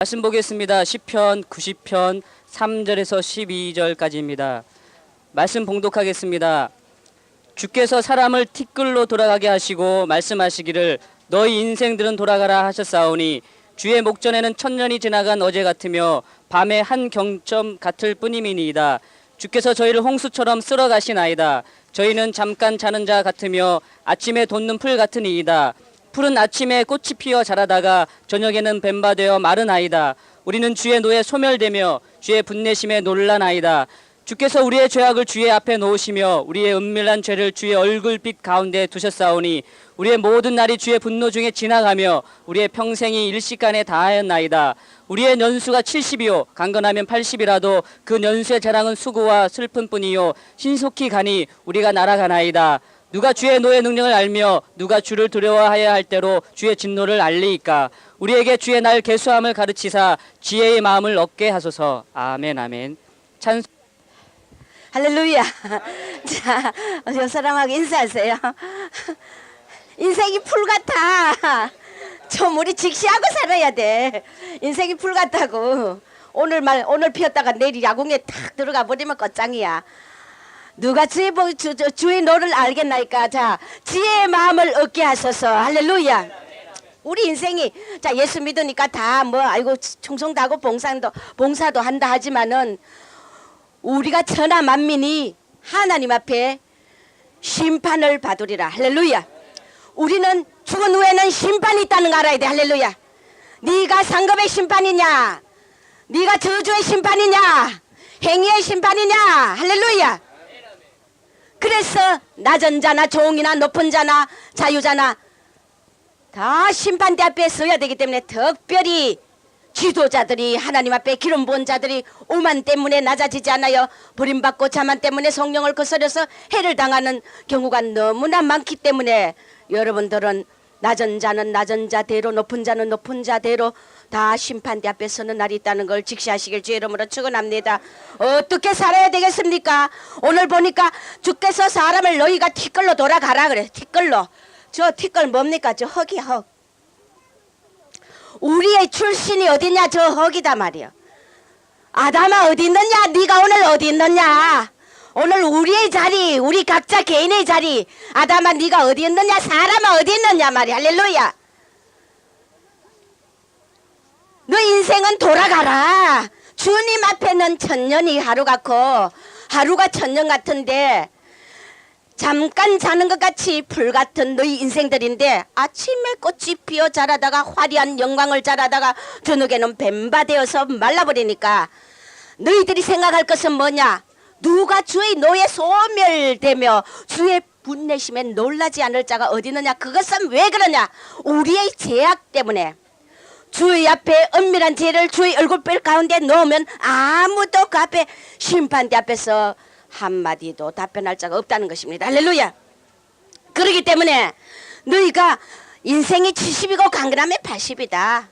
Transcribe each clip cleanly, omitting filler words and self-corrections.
말씀 보겠습니다. 시편 90편 3절에서 12절까지입니다. 말씀 봉독하겠습니다. 주께서 사람을 티끌로 돌아가게 하시고 말씀하시기를 너희 인생들은 돌아가라 하셨사오니 주의 목전에는 천년이 지나간 어제 같으며 밤의 한 경점 같을 뿐임이니이다. 주께서 저희를 홍수처럼 쓸어 가시나이다. 저희는 잠깐 자는 자 같으며 아침에 돋는 풀 같으니이다. 풀은 아침에 꽃이 피어 자라다가 저녁에는 뱀바되어 마르나이다. 우리는 주의 노에 소멸되며 주의 분내심에 놀라나이다. 주께서 우리의 죄악을 주의 앞에 놓으시며 우리의 은밀한 죄를 주의 얼굴빛 가운데 두셨사오니 우리의 모든 날이 주의 분노 중에 지나가며 우리의 평생이 일시간에 다하였나이다. 우리의 년수가 70이요 강건하면 80이라도 그 년수의 자랑은 수고와 슬픔뿐이요 신속히 가니 우리가 날아가나이다. 누가 주의 노의 능력을 알며 누가 주를 두려워하여야 할 때로 주의 진노를 알리이까. 우리에게 주의 날 계수함을 가르치사 지혜의 마음을 얻게 하소서. 아멘 아멘. 할렐루야. 자, 옆 사람하고 인사하세요. 인생이 풀 같아. 좀 우리 직시하고 살아야 돼. 인생이 풀 같다고. 오늘 피었다가 내일 야궁에 탁 들어가 버리면 끝장이야. 누가 주의 노를 알겠나이까. 자, 지혜의 마음을 얻게 하소서. 할렐루야. 우리 인생이 자 예수 믿으니까 다 아이고 충성도 하고 봉사도 한다 하지만은 우리가 천하 만민이 하나님 앞에 심판을 받으리라. 할렐루야. 우리는 죽은 후에는 심판이 있다는 거 알아야 돼. 할렐루야. 네가 상급의 심판이냐, 네가 저주의 심판이냐, 행위의 심판이냐. 할렐루야. 그래서 낮은 자나 종이나 높은 자나 자유자나 다 심판대 앞에 서야 되기 때문에 특별히 지도자들이 하나님 앞에 기름 부은 자들이 오만 때문에 낮아지지 않아요. 버림받고 자만 때문에 성령을 거스려서 해를 당하는 경우가 너무나 많기 때문에 여러분들은 낮은 자는 낮은 자대로 높은 자는 높은 자대로 다 심판대 앞에 서는 날이 있다는 걸 직시하시길 주의 이름으로 축원합니다. 어떻게 살아야 되겠습니까? 오늘 보니까 주께서 사람을 너희가 티끌로 돌아가라 그래. 티끌로. 저 티끌 뭡니까? 저 흙이야 흙. 우리의 출신이 어디냐? 저 흙이다 말이야. 아담아 어디 있느냐? 네가 오늘 어디 있느냐? 오늘 우리의 자리, 우리 각자 개인의 자리. 아담아 네가 어디 있느냐? 사람아 어디 있느냐 말이야. 할렐루야. 너 인생은 돌아가라. 주님 앞에는 천년이 하루 같고 하루가 천년 같은데 잠깐 자는 것 같이 풀 같은 너희 인생들인데 아침에 꽃이 피어 자라다가 화려한 영광을 자라다가 저녁에는 뱀바되어서 말라버리니까 너희들이 생각할 것은 뭐냐? 누가 주의 노에 소멸되며 주의 분내심에 놀라지 않을 자가 어디 있느냐? 그것은 왜 그러냐? 우리의 죄악 때문에. 주의 앞에 은밀한 죄를 주의 얼굴빛 가운데 넣으면 아무도 그 앞에 심판대 앞에서 한마디도 답변할 자가 없다는 것입니다. 할렐루야. 그렇기 때문에 너희가 인생이 70이고 강건하면 80이다.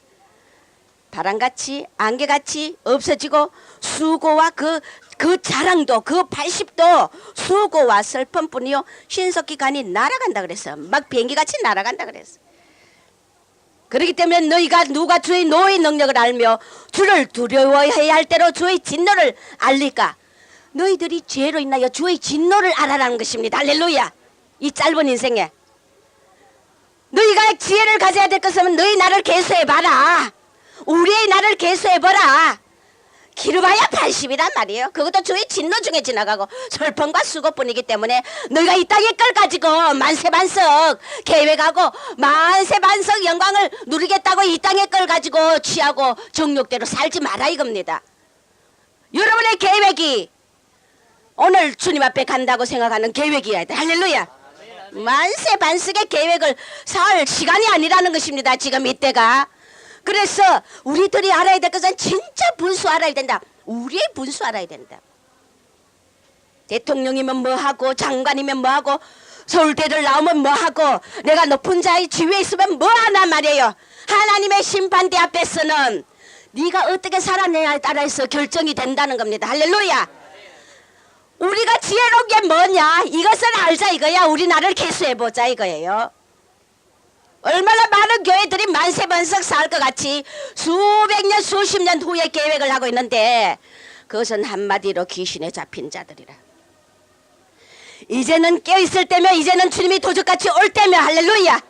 바람같이 안개같이 없어지고 수고와 그 자랑도 그 80도 수고와 슬픔뿐이요 신속히 가니 날아간다 그랬어. 막 비행기같이 날아간다 그랬어. 그렇기 때문에 너희가 누가 주의 노의 능력을 알며 주를 두려워해야 할 때로 주의 진노를 알릴까? 너희들이 죄로 인하여 주의 진노를 알아라는 것입니다. 할렐루야. 이 짧은 인생에 너희가 지혜를 가져야 될 것은 너희 나를 계수해봐라. 우리의 나를 계수해봐라. 길어봐야 80이란 말이에요. 그것도 주의 진노 중에 지나가고 슬픔과 수고뿐이기 때문에 너희가 이 땅의 걸 가지고 만세반석 계획하고 만세반석 영광을 누리겠다고 이 땅의 걸 가지고 취하고 정욕대로 살지 마라 이겁니다. 여러분의 계획이 오늘 주님 앞에 간다고 생각하는 계획이어야 돼. 할렐루야. 만세반석의 계획을 살 시간이 아니라는 것입니다. 지금 이때가. 그래서 우리들이 알아야 될 것은 진짜 분수 알아야 된다. 우리의 분수 알아야 된다. 대통령이면 뭐하고 장관이면 뭐하고 서울대를 나오면 뭐하고 내가 높은 자의 지위에 있으면 뭐하나 말이에요. 하나님의 심판대 앞에서는 네가 어떻게 살아내냐에 따라서 결정이 된다는 겁니다. 할렐루야. 우리가 지혜로운 게 뭐냐? 이것을 알자 이거야. 우리 나를 계수해보자 이거예요. 얼마나 많은 교회들이 만세번석 살 것 같이 수백 년 수십 년 후에 계획을 하고 있는데 그것은 한마디로 귀신에 잡힌 자들이라. 이제는 깨어있을 때며 이제는 주님이 도적같이 올 때며 할렐루야.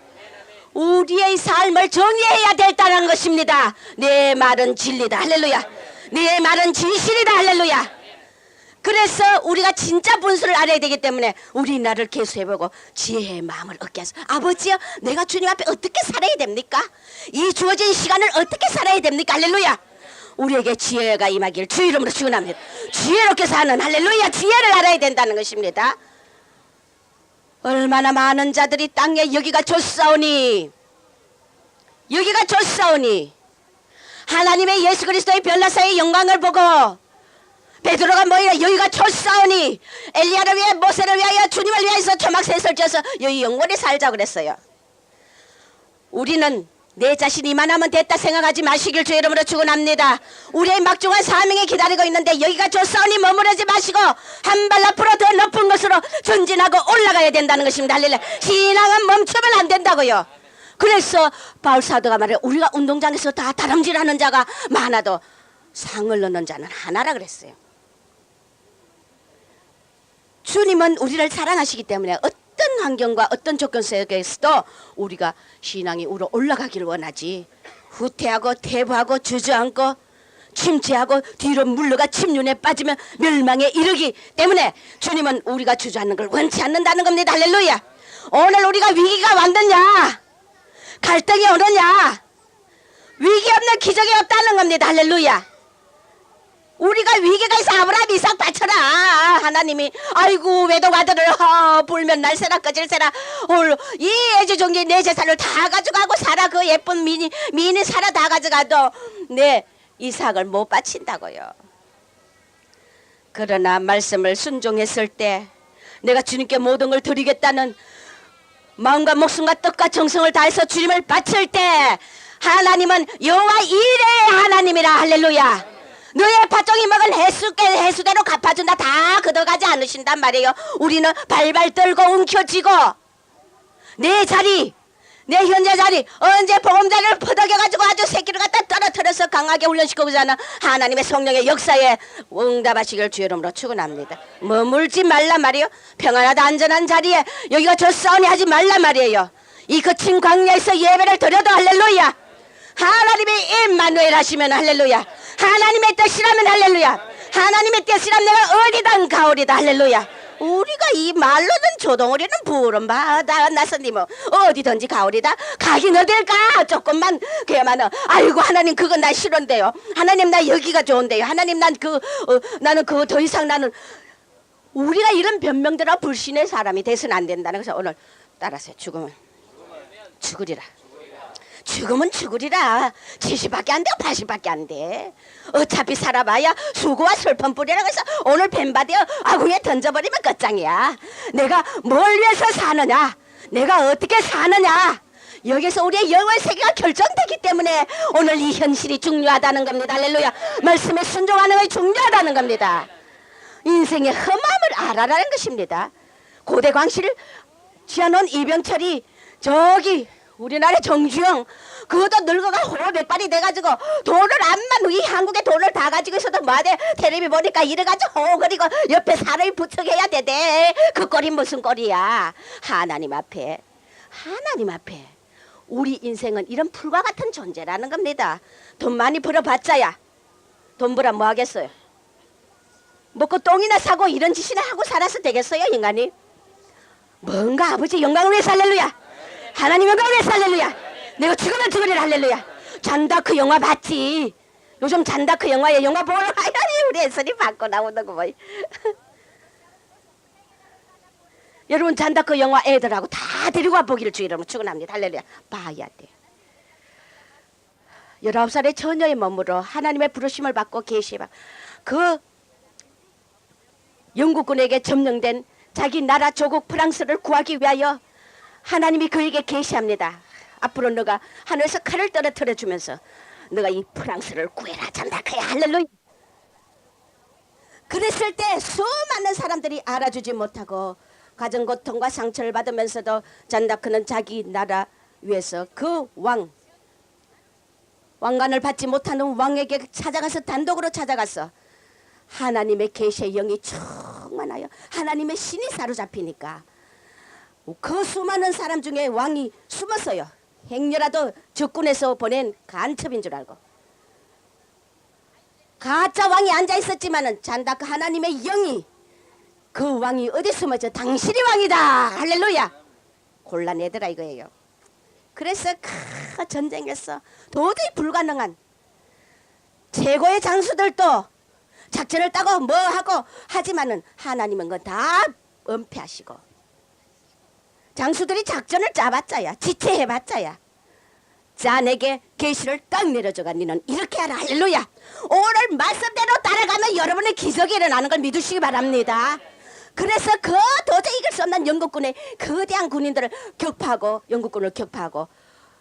우리의 삶을 정리해야 된다는 것입니다. 내 말은 진리다 할렐루야. 내 말은 진실이다 할렐루야. 그래서 우리가 진짜 분수를 알아야 되기 때문에 우리 나를 계수해보고 지혜의 마음을 얻게 하소서. 아버지여, 내가 주님 앞에 어떻게 살아야 됩니까? 이 주어진 시간을 어떻게 살아야 됩니까? 할렐루야. 우리에게 지혜가 임하기를 주 이름으로 축원합니다. 지혜롭게 사는 할렐루야, 지혜를 알아야 된다는 것입니다. 얼마나 많은 자들이 땅에 여기가 좋사오니, 여기가 좋사오니 하나님의 예수 그리스도의 변라사의 영광을 보고 베드로가 뭐이라 여기가 좋사오니 엘리야를 위해 모세를 위하여 주님을 위하여서 초막셋을 져서 여기 영원히 살자 그랬어요. 우리는 내 자신이 이만하면 됐다 생각하지 마시길 주의 이름으로 축원합니다. 우리의 막중한 사명이 기다리고 있는데 여기가 좋사오니 머무르지 마시고 한 발 앞으로 더 높은 곳으로 전진하고 올라가야 된다는 것입니다. 할렐루야. 신앙은 멈추면 안 된다고요. 그래서 바울 사도가 말해 우리가 운동장에서 다 다름질하는 자가 많아도 상을 넣는 자는 하나라 그랬어요. 주님은 우리를 사랑하시기 때문에 어떤 환경과 어떤 조건 속에서도 우리가 신앙이 우러 올라가기를 원하지, 후퇴하고 퇴보하고 주저앉고 침체하고 뒤로 물러가 침륜에 빠지면 멸망에 이르기 때문에 주님은 우리가 주저앉는 걸 원치 않는다는 겁니다. 할렐루야. 오늘 우리가 위기가 왔느냐, 갈등이 오느냐, 위기 없는 기적이 없다는 겁니다. 할렐루야. 우리가 위기가 있어 아브라함 이삭 바쳐라. 하나님이 아이고 외동 아들을 불면 날새라 꺼질새라 이 애지종지 내 재산을 다 가져가고 살아. 그 예쁜 미인이 살아 다 가져가도 내 이삭을 못 바친다고요. 그러나 말씀을 순종했을 때 내가 주님께 모든 걸 드리겠다는 마음과 목숨과 뜻과 정성을 다해서 주님을 바칠 때 하나님은 여호와 이레의 하나님이라. 할렐루야. 너의 밭종이 먹은 해수대로 갚아준다. 다 걷어가지 않으신단 말이에요. 우리는 발발 떨고 움켜쥐고 내 자리, 내 현재 자리, 언제 보험자를 퍼덕여가지고 아주 새끼를 갖다 떨어뜨려서 강하게 훈련시키고자 하나님의 성령의 역사에 응답하시길 주의 이름으로 축원합니다. 머물지 말란 말이에요. 평안하다 안전한 자리에 여기가 좋사오니 하지 말란 말이에요. 이 거친 광야에서 예배를 드려도 할렐루야. 하나님의 임마누엘 하시면 할렐루야. 하나님의 뜻이라면 할렐루야. 하나님의 뜻이라면 내가 어디든 가오리다. 할렐루야. 우리가 이 말로는 조동우리는 부른 바다 나서니 뭐 어디든지 가오리다. 가긴 어딜까. 조금만 그야만은 아이고 하나님 그건 나 싫은데요. 하나님 나 여기가 좋은데요. 하나님 난 나는 그거 더 이상 나는. 우리가 이런 변명들과 불신의 사람이 돼서는 안 된다는 것을 오늘 따라서 죽음은 죽으리라. 죽으면 죽으리라. 70밖에 안 돼, 80밖에 안 돼. 어차피 살아봐야 수고와 슬픔뿐이라고 해서 오늘 뱀바디어 아궁에 던져버리면 끝장이야. 내가 뭘 위해서 사느냐, 내가 어떻게 사느냐, 여기서 우리의 영혼 세계가 결정되기 때문에 오늘 이 현실이 중요하다는 겁니다. 할렐루야. 말씀에 순종하는 것이 중요하다는 겁니다. 인생의 험함을 알아라는 것입니다. 고대 광실 지어놓은 이병철이 저기 우리나라의 정주영 그것도 늙어가 호백발이 돼가지고 돈을 암만 이 한국에 돈을 다 가지고 있어도 뭐하대. 텔레비 보니까 이래가지고 호그리고 옆에 사람이 부축해야 되대. 그 꼴이 무슨 꼴이야. 하나님 앞에 우리 인생은 이런 풀과 같은 존재라는 겁니다. 돈 많이 벌어봤자야 돈 벌어 뭐 하겠어요. 먹고 똥이나 사고 이런 짓이나 하고 살아서 되겠어요 인간이. 뭔가 아버지 영광을 위해서 할렐루야. 하나님 영광을 위해서 할렐루야. 내가 죽으면 죽으리라. 할렐루야. 잔다크 영화 봤지? 요즘 잔다크 영화에 영화 보러 가야지. 우리 애선이 받고 나오는 거 뭐. 여러분 잔다크 영화 애들하고 다 데리고 와 보기를 주의 이름으로 축원합니다. 할렐루야. 봐야 돼. 19살의 처녀의 몸으로 하나님의 부르심을 받고 계시바 그 영국군에게 점령된 자기 나라 조국 프랑스를 구하기 위하여 하나님이 그에게 계시합니다. 앞으로 너가 하늘에서 칼을 떨어뜨려 주면서 너가 이 프랑스를 구해라. 잔다크야. 할렐루야. 그랬을 때 수많은 사람들이 알아주지 못하고 가정고통과 상처를 받으면서도 잔다크는 자기 나라 위해서 그 왕관을 받지 못하는 왕에게 찾아가서 단독으로 찾아가서 하나님의 계시의 영이 충만하여 하나님의 신이 사로잡히니까 그 수많은 사람 중에 왕이 숨었어요. 행여라도 적군에서 보낸 간첩인 줄 알고. 가짜 왕이 앉아 있었지만은 잔다 그 하나님의 영이 그 왕이 어디 숨었죠? 당신이 왕이다. 할렐루야. 골라내더라 이거예요. 그래서 큰 전쟁에서 도저히 불가능한 최고의 장수들도 작전을 따고 뭐 하고 하지만은 하나님은 건 다 은폐하시고 장수들이 작전을 짜봤자야 지체해봤자야 자 내게 계시를 딱 내려줘가 니는 이렇게 하라. 할렐루야. 오늘 말씀대로 따라가면 여러분의 기적이 일어나는 걸 믿으시기 바랍니다. 그래서 그 도저히 이길 수 없는 영국군의 거대한 군인들을 격파하고 영국군을 격파하고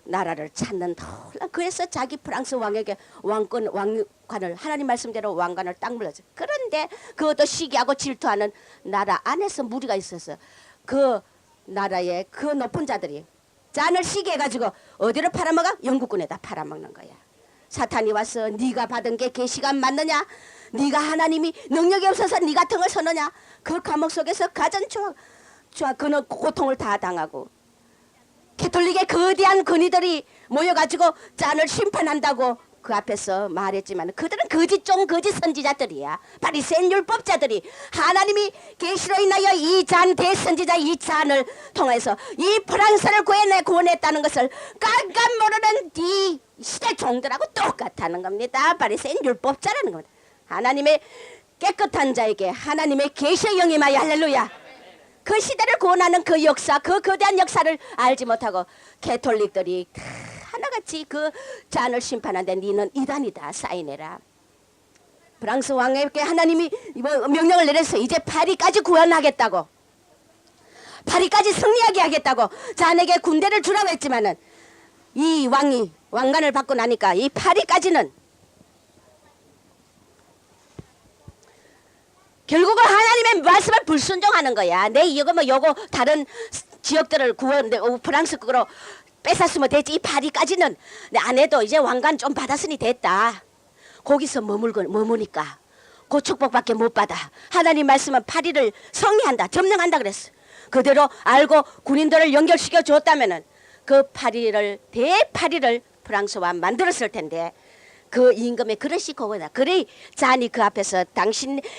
나라를 찾는 놀라. 그래서 자기 프랑스 왕에게 왕관을 하나님 말씀대로 왕관을 딱 물렸어요. 그런데 그것도 시기하고 질투하는 나라 안에서 무리가 있어서 그 나라의 그 높은 자들이 잔을 시기해가지고 어디로 팔아먹어? 영국군에다 팔아먹는 거야. 사탄이 와서 네가 받은 게 계시가 맞느냐? 네가 하나님이 능력이 없어서 네 같은 걸 서느냐? 그 감옥 속에서 가전 그는 고통을 다 당하고 캐톨릭의 거대한 권위들이 모여가지고 잔을 심판한다고 그 앞에서 말했지만 그들은 거짓 선지자들이야. 바리새인 율법자들이 하나님이 계시로 인하여 이 잔 대선지자 이 잔을 통해서 이 프랑스를 구원했다는 것을 깜깜 모르는 이 시대 종들하고 똑같다는 겁니다. 바리새인 율법자라는 겁니다. 하나님의 깨끗한 자에게 하나님의 계시의 영이 임하여 할렐루야. 그 시대를 구원하는 그 역사, 그 거대한 역사를 알지 못하고 캐톨릭들이 다 하나같이 그 잔을 심판하는데 니는 이단이다 사인해라. 프랑스 왕에게 하나님이 명령을 내려서 이제 파리까지 구원하겠다고, 파리까지 승리하게 하겠다고 잔에게 군대를 주라고 했지만은 이 왕이 왕관을 받고 나니까 이 파리까지는 결국은 하나님의 말씀을 불순종하는 거야. 내 이거 뭐 요거 다른 지역들을 프랑스국으로 뺏었으면 됐지. 이 파리까지는 내 아내도 이제 왕관 좀 받았으니 됐다. 거기서 머무니까 그 축복밖에 못 받아. 하나님 말씀은 파리를 성리한다, 점령한다 그랬어. 그대로 알고 군인들을 연결시켜 줬다면은 그 대파리를 프랑스와 만들었을 텐데 그 임금의 그릇이 그거다. 그래 잔이 그 앞에서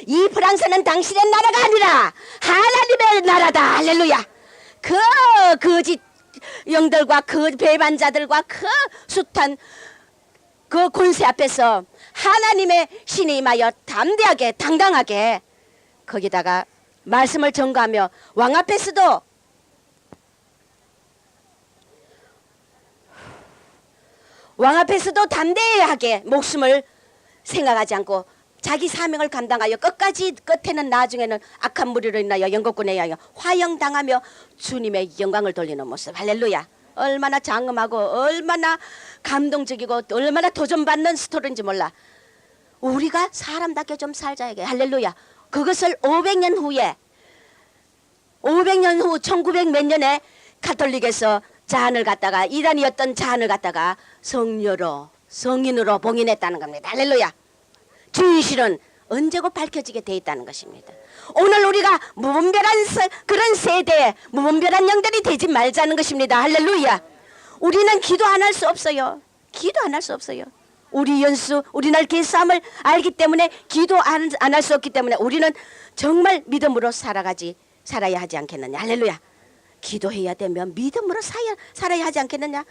이 프랑스는 당신의 나라가 아니라 하나님의 나라다. 할렐루야. 그 거짓 영들과 그 배반자들과 그 숱한 그 권세 앞에서 하나님의 신이 임하여 담대하게 당당하게 거기다가 말씀을 전가하며 왕 앞에서도 담대하게 목숨을 생각하지 않고 자기 사명을 감당하여 끝에는 나중에는 악한 무리로 인하여 영국군에 의하여 화형당하며 주님의 영광을 돌리는 모습. 할렐루야. 얼마나 장엄하고 얼마나 감동적이고 얼마나 도전받는 스토리인지 몰라. 우리가 사람답게 좀 살자 이게. 할렐루야. 그것을 500년 후 1900 몇 년에 가톨릭에서 잔을 갖다가 이단이었던 잔을 갖다가 성인으로 봉인했다는 겁니다. 할렐루야. 진실은 언제고 밝혀지게 돼 있다는 것입니다. 오늘 우리가 무분별한 그런 세대에 무분별한 영들이 되지 말자는 것입니다. 할렐루야. 우리는 기도 안 할 수 없어요. 기도 안 할 수 없어요. 우리 연수, 우리날 계수함을 알기 때문에 기도 안 할 수 없기 때문에 우리는 정말 믿음으로 살아야 하지 않겠느냐. 할렐루야. 기도해야 되면 믿음으로 살아야 하지 않겠느냐.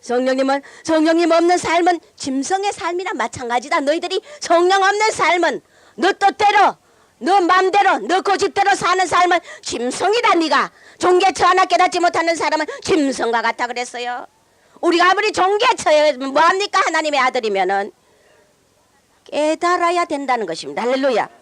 성령님 없는 삶은 짐승의 삶이나 마찬가지다. 너희들이 성령 없는 삶은 너 뜻대로 너 맘대로 너 고집대로 사는 삶은 짐승이다. 네가 종개처 하나 깨닫지 못하는 사람은 짐승과 같아 그랬어요. 우리가 아무리 종개처에 뭐합니까? 하나님의 아들이면은 깨달아야 된다는 것입니다. 할렐루야.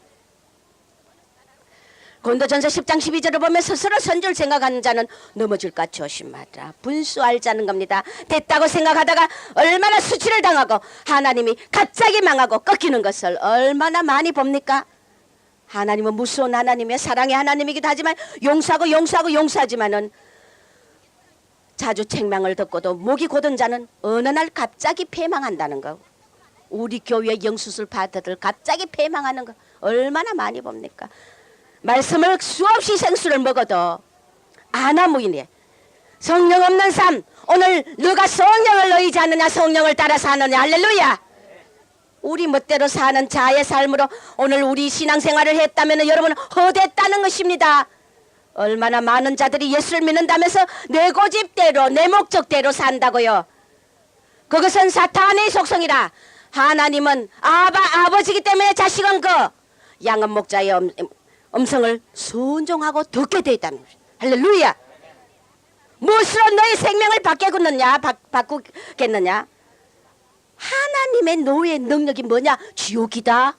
고린도전서 10장 12절을 보면 스스로 선줄 생각하는 자는 넘어질까 조심하라. 분수할 자는 겁니다. 됐다고 생각하다가 얼마나 수치를 당하고 하나님이 갑자기 망하고 꺾이는 것을 얼마나 많이 봅니까? 하나님은 무서운 하나님이에요. 사랑의 하나님이기도 하지만 용서하지만은 자주 책망을 듣고도 목이 곧은 자는 어느 날 갑자기 패망한다는 거. 우리 교회 영수술 파트들 갑자기 패망하는 거 얼마나 많이 봅니까? 말씀을 수없이 생수를 먹어도 아나무인이에 성령 없는 삶. 오늘 누가 성령을 의지하느냐 성령을 따라 사느냐. 할렐루야. 우리 멋대로 사는 자의 삶으로 오늘 우리 신앙생활을 했다면 여러분 헛됐다는 것입니다. 얼마나 많은 자들이 예수를 믿는다면서 내 고집대로 내 목적대로 산다고요. 그것은 사탄의 속성이라. 하나님은 아버지기 때문에 자식은 그 양은 목자의 음성을 순종하고 듣게 되어 있다는 것입니다. 할렐루야. 무엇으로 너의 생명을 바꾸겠느냐? 하나님의 노의 능력이 뭐냐? 지옥이다.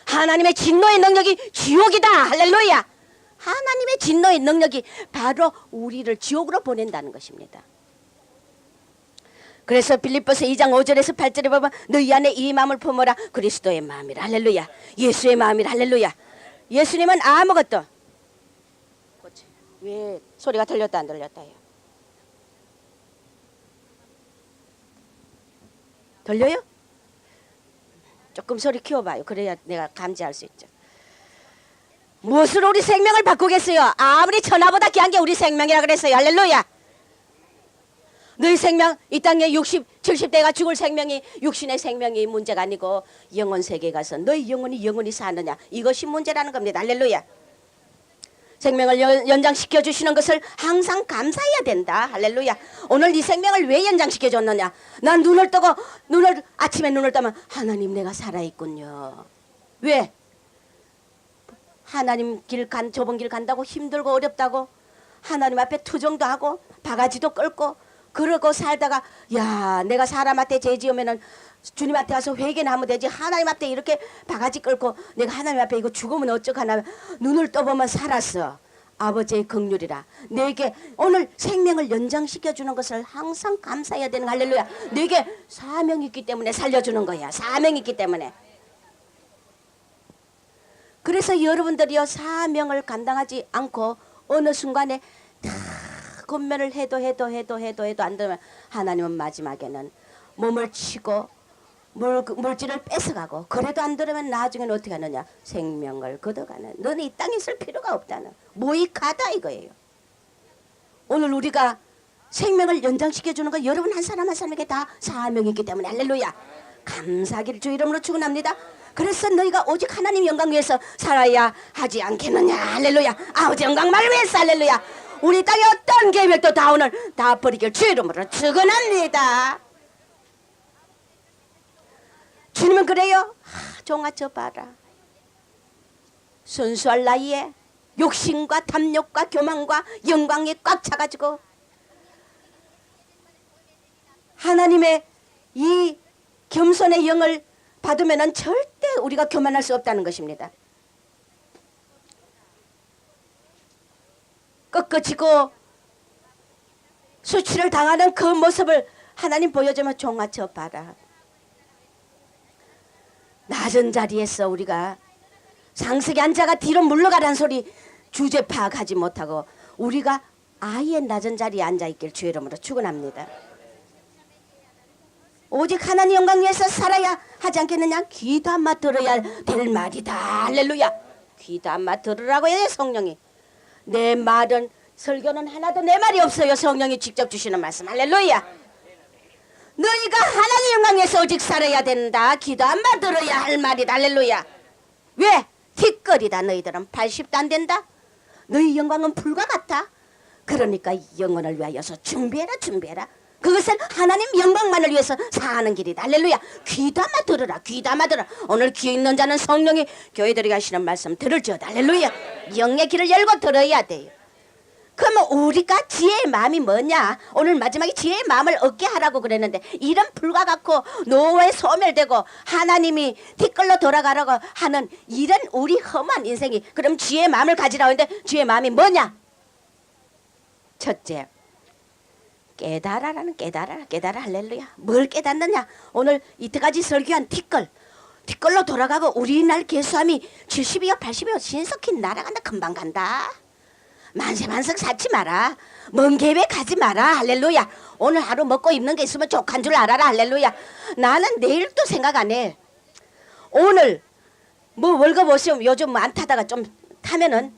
하나님의 진노의 능력이 지옥이다. 할렐루야. 하나님의 진노의 능력이 바로 우리를 지옥으로 보낸다는 것입니다. 그래서 빌립보서 2장 5절에서 8절에 보면 너희 안에 이 마음을 품어라. 그리스도의 마음이라. 할렐루야. 예수의 마음이라. 할렐루야. 예수님은 아무것도 왜 소리가 들렸다 안 들렸다 해요? 들려요? 조금 소리 키워봐요. 그래야 내가 감지할 수 있죠. 무엇으로 우리 생명을 바꾸겠어요? 아무리 천하보다 귀한 게 우리 생명이라 그랬어요. 할렐루야. 너희 생명 이 땅에 60, 70대가 죽을 생명이 육신의 생명이 문제가 아니고 영혼 세계에 가서 너희 영혼이 사느냐. 이것이 문제라는 겁니다. 할렐루야. 생명을 연장시켜 주시는 것을 항상 감사해야 된다. 할렐루야. 오늘 이 생명을 왜 연장시켜 줬느냐. 난 아침에 눈을 뜨면 하나님 내가 살아있군요. 왜? 하나님 좁은 길 간다고 힘들고 어렵다고 하나님 앞에 투정도 하고 바가지도 끌고 그러고 살다가 야 내가 사람한테 죄 지으면은 주님한테 가서 회개나 하면 되지. 하나님 앞에 이렇게 바가지 끌고 내가 하나님 앞에 이거 죽으면 어쩌하나. 눈을 떠보면 살았어. 아버지의 긍휼이라. 내게 오늘 생명을 연장시켜 주는 것을 항상 감사해야 되는. 할렐루야. 내게 사명이 있기 때문에 살려주는 거야. 사명이 있기 때문에. 그래서 여러분들이요 사명을 감당하지 않고 어느 순간에 다 권면을 해도 안 되면 하나님은 마지막에는 몸을 치고 물질을 뺏어가고 그래도 안 들으면 나중에는 어떻게 하느냐. 생명을 걷어가는. 너는 이 땅에 있을 필요가 없다는. 무익하다 이거예요. 오늘 우리가 생명을 연장시켜주는 거 여러분 한 사람 한 사람에게 다 사명이 있기 때문에 할렐루야. 감사하기를 주 이름으로 축원합니다. 그래서 너희가 오직 하나님 영광 위해서 살아야 하지 않겠느냐. 할렐루야. 아버지 영광만을 위해서. 할렐루야. 우리 땅에 어떤 계획도 다 오늘 다 버리길 주 이름으로 축원합니다. 주님은 그래요. 종아쳐 봐라. 순수할 나이에 욕심과 탐욕과 교만과 영광이 꽉 차가지고 하나님의 이 겸손의 영을 받으면 절대 우리가 교만할 수 없다는 것입니다. 꺾어지고 수치를 당하는 그 모습을 하나님 보여주면 종아쳐 봐라. 낮은 자리에서 우리가 상석에 앉아가 뒤로 물러가라는 소리 주제 파악하지 못하고 우리가 아예 낮은 자리에 앉아있길 주 이름으로 축원합니다. 오직 하나님 영광 위해서 살아야 하지 않겠느냐. 귀담아 들어야 될 말이다. 할렐루야. 귀담아 들으라고 해요 성령이. 내 말은 설교는 하나도 내 말이 없어요. 성령이 직접 주시는 말씀. 할렐루야. 너희가 하나님 영광 위해서 오직 살아야 된다. 귀담아 들어야 할 말이다. 할렐루야. 왜? 티끌이다. 너희들은 80도 안 된다. 너희 영광은 불과 같아. 그러니까 영혼을 위하여서 준비해라. 그것은 하나님 영광만을 위해서 사는 길이다. 할렐루야. 귀담아 들으라. 귀담아 들으라. 오늘 귀 있는 자는 성령이 교회들이 하시는 말씀 들을지어다. 할렐루야. 영의 귀를 열고 들어야 돼요. 그러면 우리가 지혜의 마음이 뭐냐. 오늘 마지막에 지혜의 마음을 얻게 하라고 그랬는데 이런 불과 같고 노후에 소멸되고 하나님이 티끌로 돌아가라고 하는 이런 우리 험한 인생이 그럼 지혜의 마음을 가지라고 했는데 지혜의 마음이 뭐냐. 첫째 깨달아라는 깨달아. 할렐루야. 뭘 깨닫느냐. 오늘 이때까지 설교한 티끌로 돌아가고 우리날 개수함이 70이요 80이요 신속히 날아간다. 금방 간다. 만세만석 쌓지 마라. 먼 계획 가지 마라. 할렐루야. 오늘 하루 먹고 입는 게 있으면 족한 줄 알아라. 할렐루야. 나는 내일도 생각 안 해. 오늘 뭐 월급 오시면 요즘 안 타다가 좀 타면은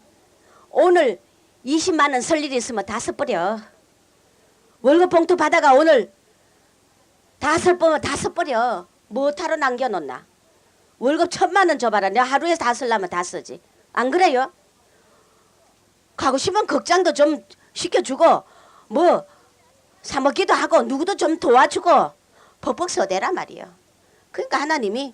오늘 20만 원 쓸 일이 있으면 다 써버려. 월급 봉투 받아가 오늘 다 써버려. 다 써버려. 뭐 타러 남겨놓나. 월급 1,000만 원 줘봐라. 내가 하루에 다 쓰려면 다 쓰지. 안 그래요? 가고 싶으면 극장도 좀 시켜주고 뭐 사먹기도 하고 누구도 좀 도와주고 벅벅 서대라 말이요. 그러니까 하나님이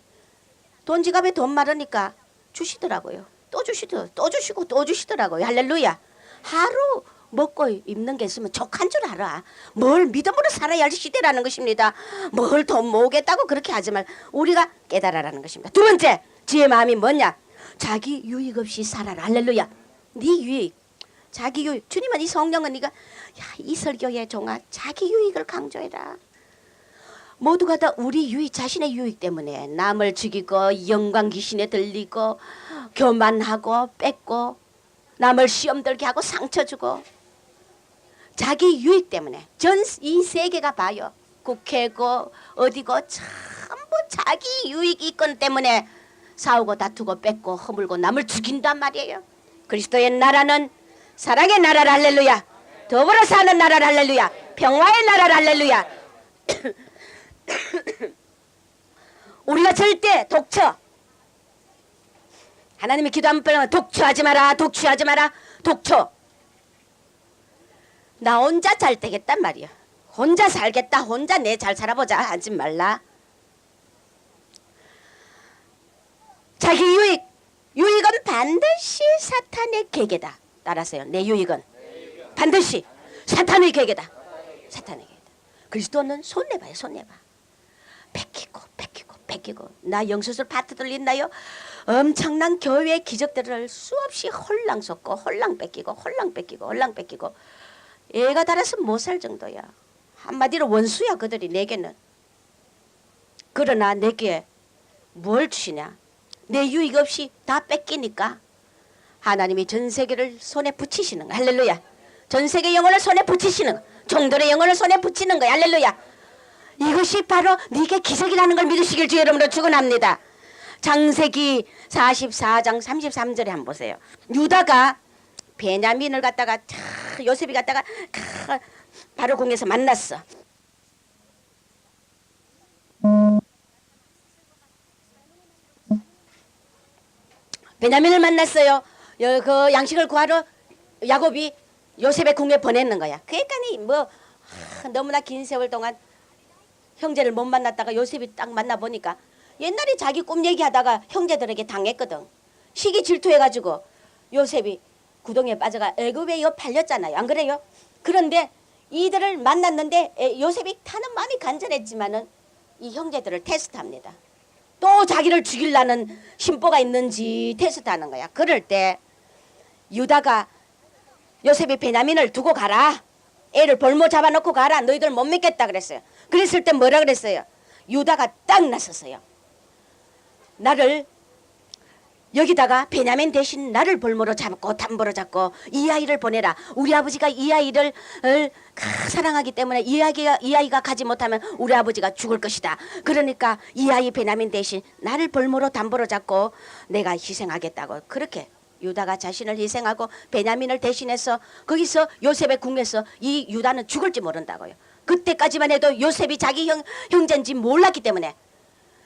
돈 지갑에 돈 많으니까 주시더라고요. 또 주시고 또 주시더라고요. 할렐루야. 하루 먹고 입는 게 있으면 족한 줄 알아. 뭘 믿음으로 살아야 할 시대라는 것입니다. 뭘 돈 모으겠다고 그렇게 하지 말. 우리가 깨달아라는 것입니다. 두 번째 지혜 마음이 뭐냐? 자기 유익 없이 살아라. 할렐루야. 네 유익, 자기 유익. 주님은 이 성령은 네가 이 설교의 종아 자기 유익을 강조해라. 모두가 다 우리 유익, 자신의 유익 때문에 남을 죽이고 영광 귀신에 들리고 교만하고 뺏고 남을 시험 들게 하고 상처 주고 자기 유익 때문에 전 이 세계가 봐요. 국회고 어디고 전부 자기 유익 이권 때문에 싸우고 다투고 뺏고 허물고 남을 죽인단 말이에요. 그리스도의 나라는 사랑의 나라를 할렐루야. 더불어 사는 나라를 할렐루야. 평화의 나라를 할렐루야. 우리가 절대 독처, 하나님이 기도하면 빨리 독처하지 마라. 독취하지 마라. 독처. 나 혼자 잘 되겠단 말이야. 혼자 살겠다. 혼자 내 잘 살아보자 하지 말라. 자기 유익, 유익은 반드시 사탄의 계계다. 따라서요. 내 유익은 반드시 사탄의 계계다. 사탄의 계계다. 그리스도는 손내봐요. 손내봐. 뺏기고 나 영수술 파트 들린다요. 엄청난 교회의 기적들을 수없이 홀랑 쏟고 홀랑 뺏기고 애가 달아서 못 살 정도야. 한마디로 원수야 그들이 내게는. 그러나 내게 뭘 주시냐? 내 유익 없이 다 뺏기니까 하나님이 전 세계를 손에 붙이시는 거야. 할렐루야. 전 세계 영혼을 손에 붙이시는 거야. 종들의 영혼을 손에 붙이는 거야. 할렐루야. 이것이 바로 네게 기적이라는 걸 믿으시길 주 이름으로 축원합니다. 창세기 44장 33절에 한번 보세요. 유다가 베냐민을 갖다가 요셉이 갖다가 바로 궁에서 만났어. 베냐민을 만났어요. 그 양식을 구하러 야곱이 요셉의 궁에 보냈는 거야. 그러니까 너무나 긴 세월 동안 형제를 못 만났다가 요셉이 딱 만나보니까 옛날에 자기 꿈 얘기하다가 형제들에게 당했거든. 시기 질투해가지고 요셉이 구덩이에 빠져가 애굽에 팔렸잖아요. 안 그래요? 그런데 이들을 만났는데 요셉이 타는 마음이 간절했지만은 이 형제들을 테스트합니다. 또 자기를 죽이려는 심보가 있는지 테스트하는 거야. 그럴 때 유다가 요셉이 베냐민을 두고 가라. 애를 볼모 잡아놓고 가라. 너희들 못 믿겠다 그랬어요. 그랬을 때 뭐라 그랬어요? 유다가 딱 나섰어요. 나를 여기다가 베냐민 대신 나를 볼모로 잡고 담보로 잡고 이 아이를 보내라. 우리 아버지가 이 아이를 사랑하기 때문에 이 아이가 가지 못하면 우리 아버지가 죽을 것이다. 그러니까 이 아이 베냐민 대신 나를 볼모로 담보로 잡고 내가 희생하겠다고. 그렇게 유다가 자신을 희생하고 베냐민을 대신해서 거기서 요셉의 궁에서 이 유다는 죽을지 모른다고요. 그때까지만 해도 요셉이 자기 형제인지 몰랐기 때문에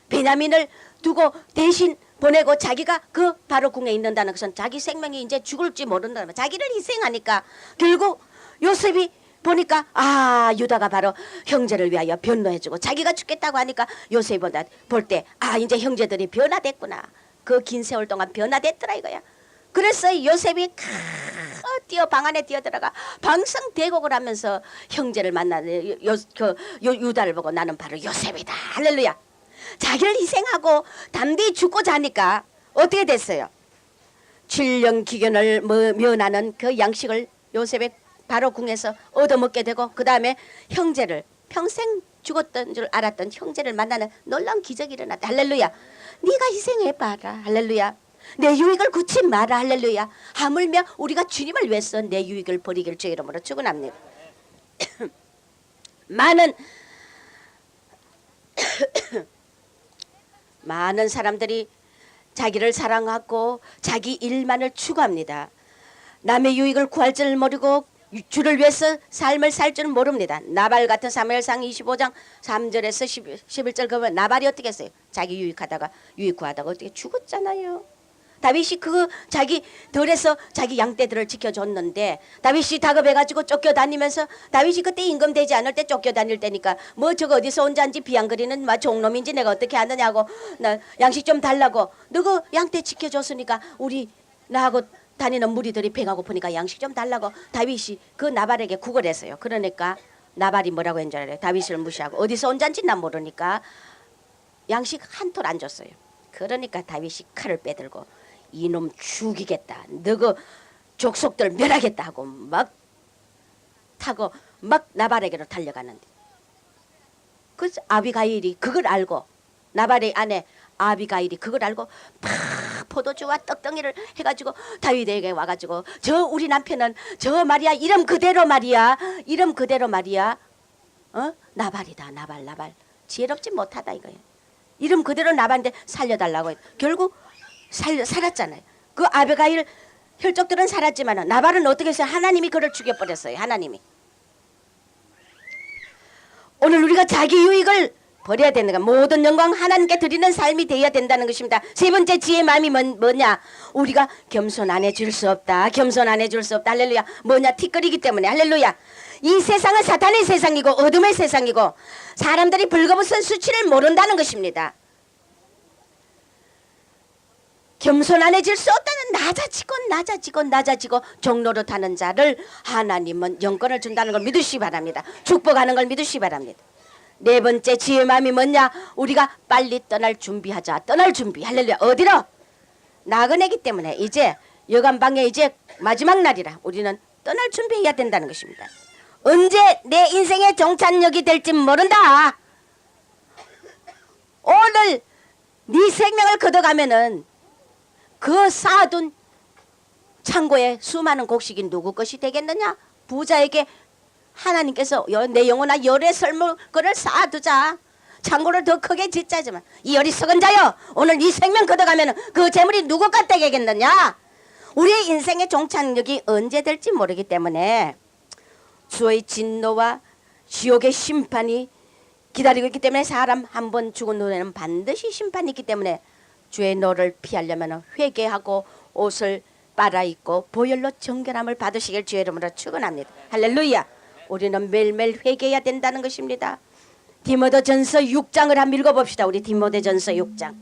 베냐민을 두고 대신 보내고 자기가 그 바로 궁에 있는다는 것은 자기 생명이 이제 죽을지 모른다는, 자기를 희생하니까 결국 요셉이 보니까 유다가 바로 형제를 위하여 변로해주고 자기가 죽겠다고 하니까 요셉이 볼 때 이제 형제들이 변화됐구나. 그 긴 세월 동안 변화됐더라 이거야. 그래서 요셉이 방 안에 뛰어들어가 방성대곡을 하면서 형제를 만나는 유다를 보고 나는 바로 요셉이다. 할렐루야. 자기를 희생하고 담대히 죽고자 하니까 어떻게 됐어요? 7년 기견을 면하는 그 양식을 요셉의 바로 궁에서 얻어먹게 되고 그 다음에 형제를 평생 죽었던 줄 알았던 형제를 만나는 놀라운 기적이 일어났다. 할렐루야. 네가 희생해봐라. 할렐루야. 내 유익을 굳지 마라. 할렐루야. 하물며 우리가 주님을 위해서 내 유익을 버리길 주의 이름으로 축원합니다. 많은 사람들이 자기를 사랑하고 자기 일만을 추구합니다. 남의 유익을 구할 줄 모르고 주를 위해서 삶을 살 줄 모릅니다. 나발 같은 사무엘상 25장 3절에서 11절 보면 나발이 어떻게 했어요? 자기 유익 구하다가 어떻게 죽었잖아요. 다윗이 그 자기 들에서 자기 양떼들을 지켜줬는데 다윗이 다급해가지고 쫓겨다니면서 다윗이 그때 임금 되지 않을 때 쫓겨다닐 때니까 뭐 저거 어디서 온 자인지 비양거리는 막 종놈인지 내가 어떻게 하느냐고 나 양식 좀 달라고 너그 양떼 지켜줬으니까 우리 나하고 다니는 무리들이 배가 고프니까 양식 좀 달라고 다윗이 그 나발에게 구걸했어요. 그러니까 나발이 뭐라고 했는 줄 알아요? 다윗을 무시하고 어디서 온 자인지 난 모르니까 양식 한 톨 안 줬어요. 그러니까 다윗이 칼을 빼들고 이놈 죽이겠다. 너그 족속들 멸하겠다 하고 막 타고 막 나발에게로 달려가는데 그 아비가일이 그걸 알고 나발의 아내 아비가일이 그걸 알고 팍 포도주와 떡덩이를 해가지고 다윗에게 와가지고 저 우리 남편은 저 말이야 이름 그대로 말이야 나발이다 나발 지혜롭지 못하다 이거예요. 이름 그대로 나발인데 살려달라고 해요. 결국 살았잖아요. 그 아비가일 혈족들은 살았지만 나발은 어떻게 했어요? 하나님이 그를 죽여버렸어요. 하나님이. 오늘 우리가 자기 유익을 버려야 되는 거 모든 영광 하나님께 드리는 삶이 되어야 된다는 것입니다. 세 번째 지혜의 마음이 뭐냐? 우리가 겸손 안 해줄 수 없다. 겸손 안 해줄 수 없다. 할렐루야. 뭐냐? 티끌이기 때문에. 할렐루야. 이 세상은 사탄의 세상이고 어둠의 세상이고 사람들이 벌거벗은 수치를 모른다는 것입니다. 겸손 안 해줄 수 없다는 낮아지고 종로로 타는 자를 하나님은 영권을 준다는 걸 믿으시기 바랍니다. 축복하는 걸 믿으시기 바랍니다. 네 번째 지혜의 마음이 뭐냐? 우리가 빨리 떠날 준비하자. 떠날 준비. 할렐루야. 어디로? 나그네기 때문에 이제 여간방에 이제 마지막 날이라 우리는 떠날 준비해야 된다는 것입니다. 언제 내 인생의 종착역이 될지 모른다. 오늘 네 생명을 걷어가면은 그 쌓아둔 창고에 수많은 곡식이 누구 것이 되겠느냐? 부자에게 하나님께서 내 영혼아 열의 썰물 거를 쌓아두자. 창고를 더 크게 짓자지만 이 어리석은 자여 오늘 네 생명 걷어가면 그 재물이 누구 것 되겠느냐? 우리의 인생의 종착역이 언제 될지 모르기 때문에 주의 진노와 지옥의 심판이 기다리고 있기 때문에 사람 한 번 죽은 후에는 반드시 심판이 있기 때문에 주의 노를 피하려면 회개하고 옷을 빨아입고 보혈로 정결함을 받으시길 주의 이름으로 축원합니다. 할렐루야. 우리는 매일매일 회개해야 된다는 것입니다. 디모데전서 6장을 한번 읽어봅시다. 우리 디모데전서 6장.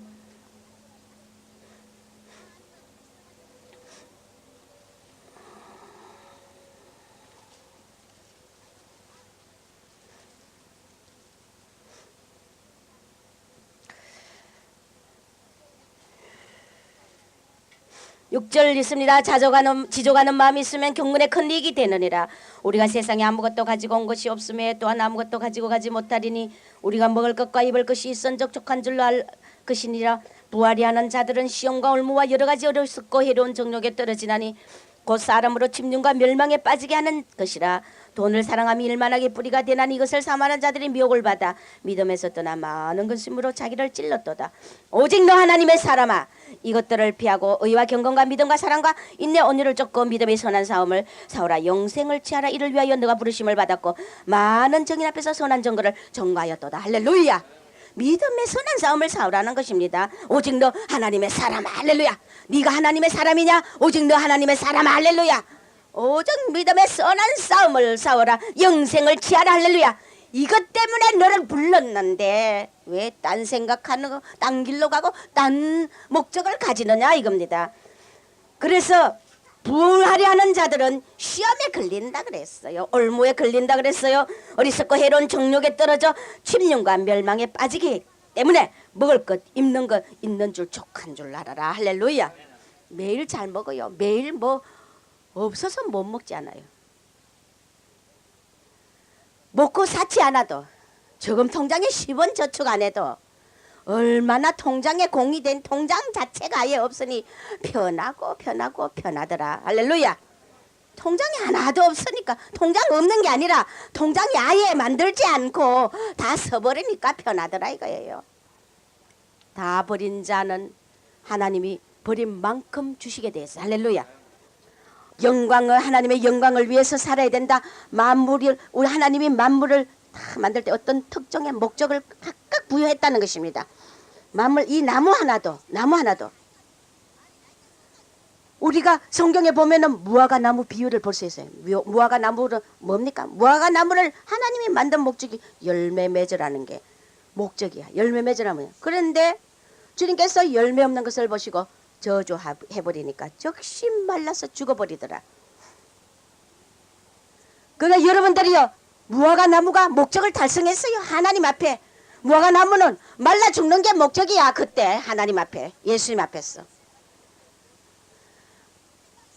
육절 있습니다. 지족하는 마음이 있으면 경건에 큰 이익이 되느니라. 우리가 세상에 아무것도 가지고 온 것이 없음에 또한 아무것도 가지고 가지 못하리니 우리가 먹을 것과 입을 것이 있은적 족한 줄로 알 것이니라. 부활이 하는 자들은 시험과 올무와 여러 가지 어렵고 해로운 정욕에 떨어지나니 곧 사람으로 침륜과 멸망에 빠지게 하는 것이라. 돈을 사랑함이 일만하게 뿌리가 되나니 이것을 사모하는 자들이 미혹을 받아 믿음에서 떠나 많은 것임으로 자기를 찔렀도다. 오직 너 하나님의 사람아 이것들을 피하고 의와 경건과 믿음과 사랑과 인내 온유를 쫓고 믿음의 선한 싸움을 싸우라. 영생을 취하라. 이를 위하여 너가 부르심을 받았고 많은 정인 앞에서 선한 증거를 전가하였도다. 할렐루야. 믿음의 선한 싸움을 싸우라는 것입니다. 오직 너 하나님의 사람아. 할렐루야. 네가 하나님의 사람이냐? 오직 너 하나님의 사람아. 할렐루야. 오직 믿음의 선한 싸움을 싸워라. 영생을 취하라. 할렐루야. 이것 때문에 너를 불렀는데 왜 딴 생각하는 거, 딴 길로 가고 딴 목적을 가지느냐 이겁니다. 그래서 부활하려 하는 자들은 시험에 걸린다 그랬어요. 올무에 걸린다 그랬어요. 어리석고 해로운 정욕에 떨어져 침륜과 멸망에 빠지기 때문에 먹을 것 입는 것 있는 줄 족한 줄 알아라. 할렐루야. 매일 잘 먹어요. 매일 뭐 없어서 못 먹지 않아요. 먹고 사치 않아도 저금 통장에 10원 저축 안 해도 얼마나 통장에 공이 된 통장 자체가 아예 없으니 편하고 편하고 편하더라. 할렐루야. 통장이 하나도 없으니까, 통장 없는 게 아니라 통장이 아예 만들지 않고 다 써버리니까 편하더라 이거예요. 다 버린 자는 하나님이 버린 만큼 주시게 되었어. 할렐루야. 영광을, 하나님의 영광을 위해서 살아야 된다. 만물을, 우리 하나님이 만물을 다 만들 때 어떤 특정의 목적을 각각 부여했다는 것입니다. 만물, 이 나무 하나도 우리가 성경에 보면은 무화과 나무 비유를 볼 수 있어요. 무화과 나무는 뭡니까? 무화과 나무를 하나님이 만든 목적이 열매 맺으라는 게 목적이야. 열매 맺으라면. 그런데 주님께서 열매 없는 것을 보시고 저주해버리니까 즉시 말라서 죽어버리더라. 그러나 여러분들이요, 무화과 나무가 목적을 달성했어요. 하나님 앞에. 무화과 나무는 말라 죽는 게 목적이야. 그때 하나님 앞에, 예수님 앞에서.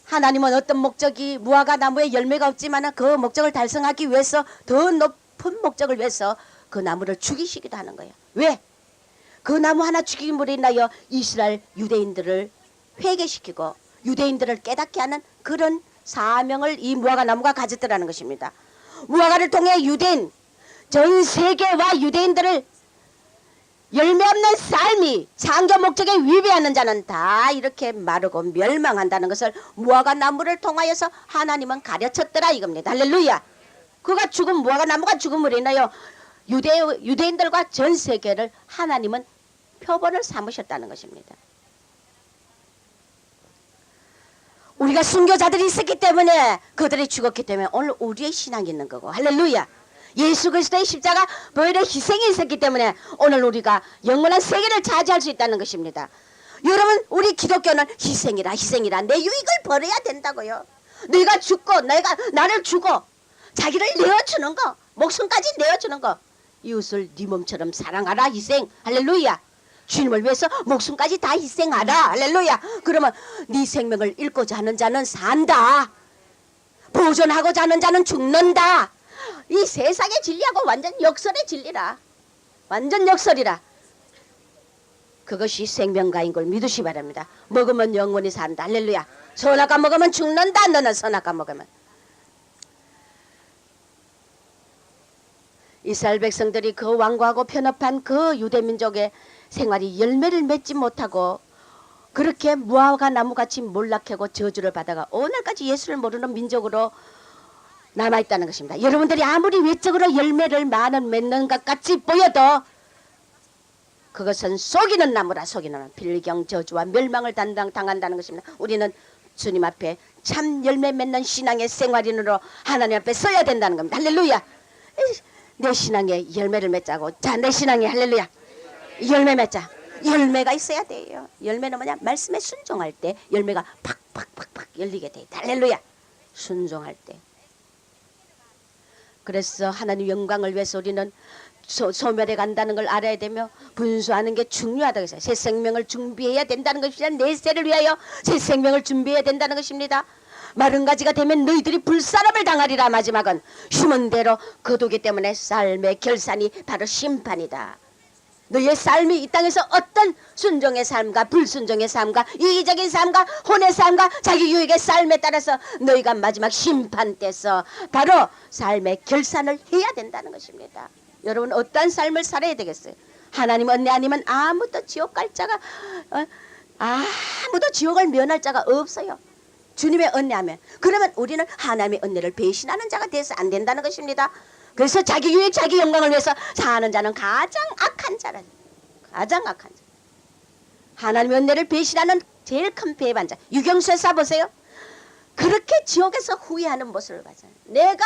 하나님은 어떤 목적이, 무화과 나무에 열매가 없지만 그 목적을 달성하기 위해서, 더 높은 목적을 위해서 그 나무를 죽이시기도 하는 거예요. 왜? 그 나무 하나 죽임으로 인하여 이스라엘 유대인들을 회개시키고 유대인들을 깨닫게 하는 그런 사명을 이 무화과 나무가 가졌더라는 것입니다. 무화과를 통해 유대인, 전 세계와 유대인들을 열매 없는 삶이 창조 목적에 위배하는 자는 다 이렇게 마르고 멸망한다는 것을 무화과 나무를 통하여서 하나님은 가르쳤더라 이겁니다. 할렐루야. 그가 죽은, 무화과 나무가 죽음으로 인하여 유대인들과 전 세계를 하나님은 표본을 삼으셨다는 것입니다. 우리가 순교자들이 있었기 때문에, 그들이 죽었기 때문에 오늘 우리의 신앙이 있는 거고. 할렐루야. 예수 그리스도의 십자가 보혈의 희생이 있었기 때문에 오늘 우리가 영원한 세계를 차지할 수 있다는 것입니다. 여러분, 우리 기독교는 희생이라 내 유익을 버려야 된다고요. 내가 죽고 나를 주고 자기를 내어주는 거, 목숨까지 내어주는 거. 이웃을 네 몸처럼 사랑하라. 희생. 할렐루야. 주님을 위해서 목숨까지 다 희생하라. 할렐루야. 그러면 네 생명을 잃고자 하는 자는 산다. 보존하고자 하는 자는 죽는다. 이 세상의 진리하고 완전 역설의 진리라. 완전 역설이라. 그것이 생명가인 걸 믿으시 바랍니다. 먹으면 영원히 산다. 할렐루야. 선악과 먹으면 죽는다. 너는 선악과 먹으면. 이스라엘 백성들이 그 완고하고 편협한 그 유대민족의 생활이 열매를 맺지 못하고 그렇게 무화과 나무같이 몰락하고 저주를 받아가 오늘까지 예수를 모르는 민족으로 남아있다는 것입니다. 여러분들이 아무리 외적으로 열매를 많은 맺는 것 같이 보여도 그것은 속이는 나무라. 속이는 나무. 필경 저주와 멸망을 당한다는 것입니다. 우리는 주님 앞에 참 열매 맺는 신앙의 생활인으로 하나님 앞에 서야 된다는 겁니다. 할렐루야. 내 신앙에 열매를 맺자고. 자, 내 신앙에 할렐루야. 열매 맺자. 열매가 있어야 돼요. 열매는 뭐냐? 말씀에 순종할 때 열매가 팍팍팍팍 열리게 돼. 할렐루야. 순종할 때. 그래서 하나님 영광을 위해서 우리는 소멸해 간다는 걸 알아야 되며 분수하는 게 중요하다고 했어요. 새 생명을 준비해야 된다는 것입니다. 내세를 위하여 새 생명을 준비해야 된다는 것입니다. 마른 가지가 되면 너희들이 불사람을 당하리라. 마지막은 심은 대로 거두기 때문에 삶의 결산이 바로 심판이다. 너의 삶이 이 땅에서 어떤 순종의 삶과 불순종의 삶과 이기적인 삶과 혼의 삶과 자기 유익의 삶에 따라서 너희가 마지막 심판 때서 바로 삶의 결산을 해야 된다는 것입니다. 여러분, 어떤 삶을 살아야 되겠어요? 하나님 은혜 아니면 아무도 지옥 갈 자가 아무도 지옥을 면할 자가 없어요. 주님의 은혜하면. 그러면 우리는 하나님의 은혜를 배신하는 자가 돼서 안 된다는 것입니다. 그래서 자기 유익, 자기 영광을 위해서 사는 자는 가장 악한 자라. 가장 악한 자. 하나님의 은혜를 배신하는 제일 큰 배반자. 유경수에 쏴보세요. 그렇게 지옥에서 후회하는 모습을 봤어요. 내가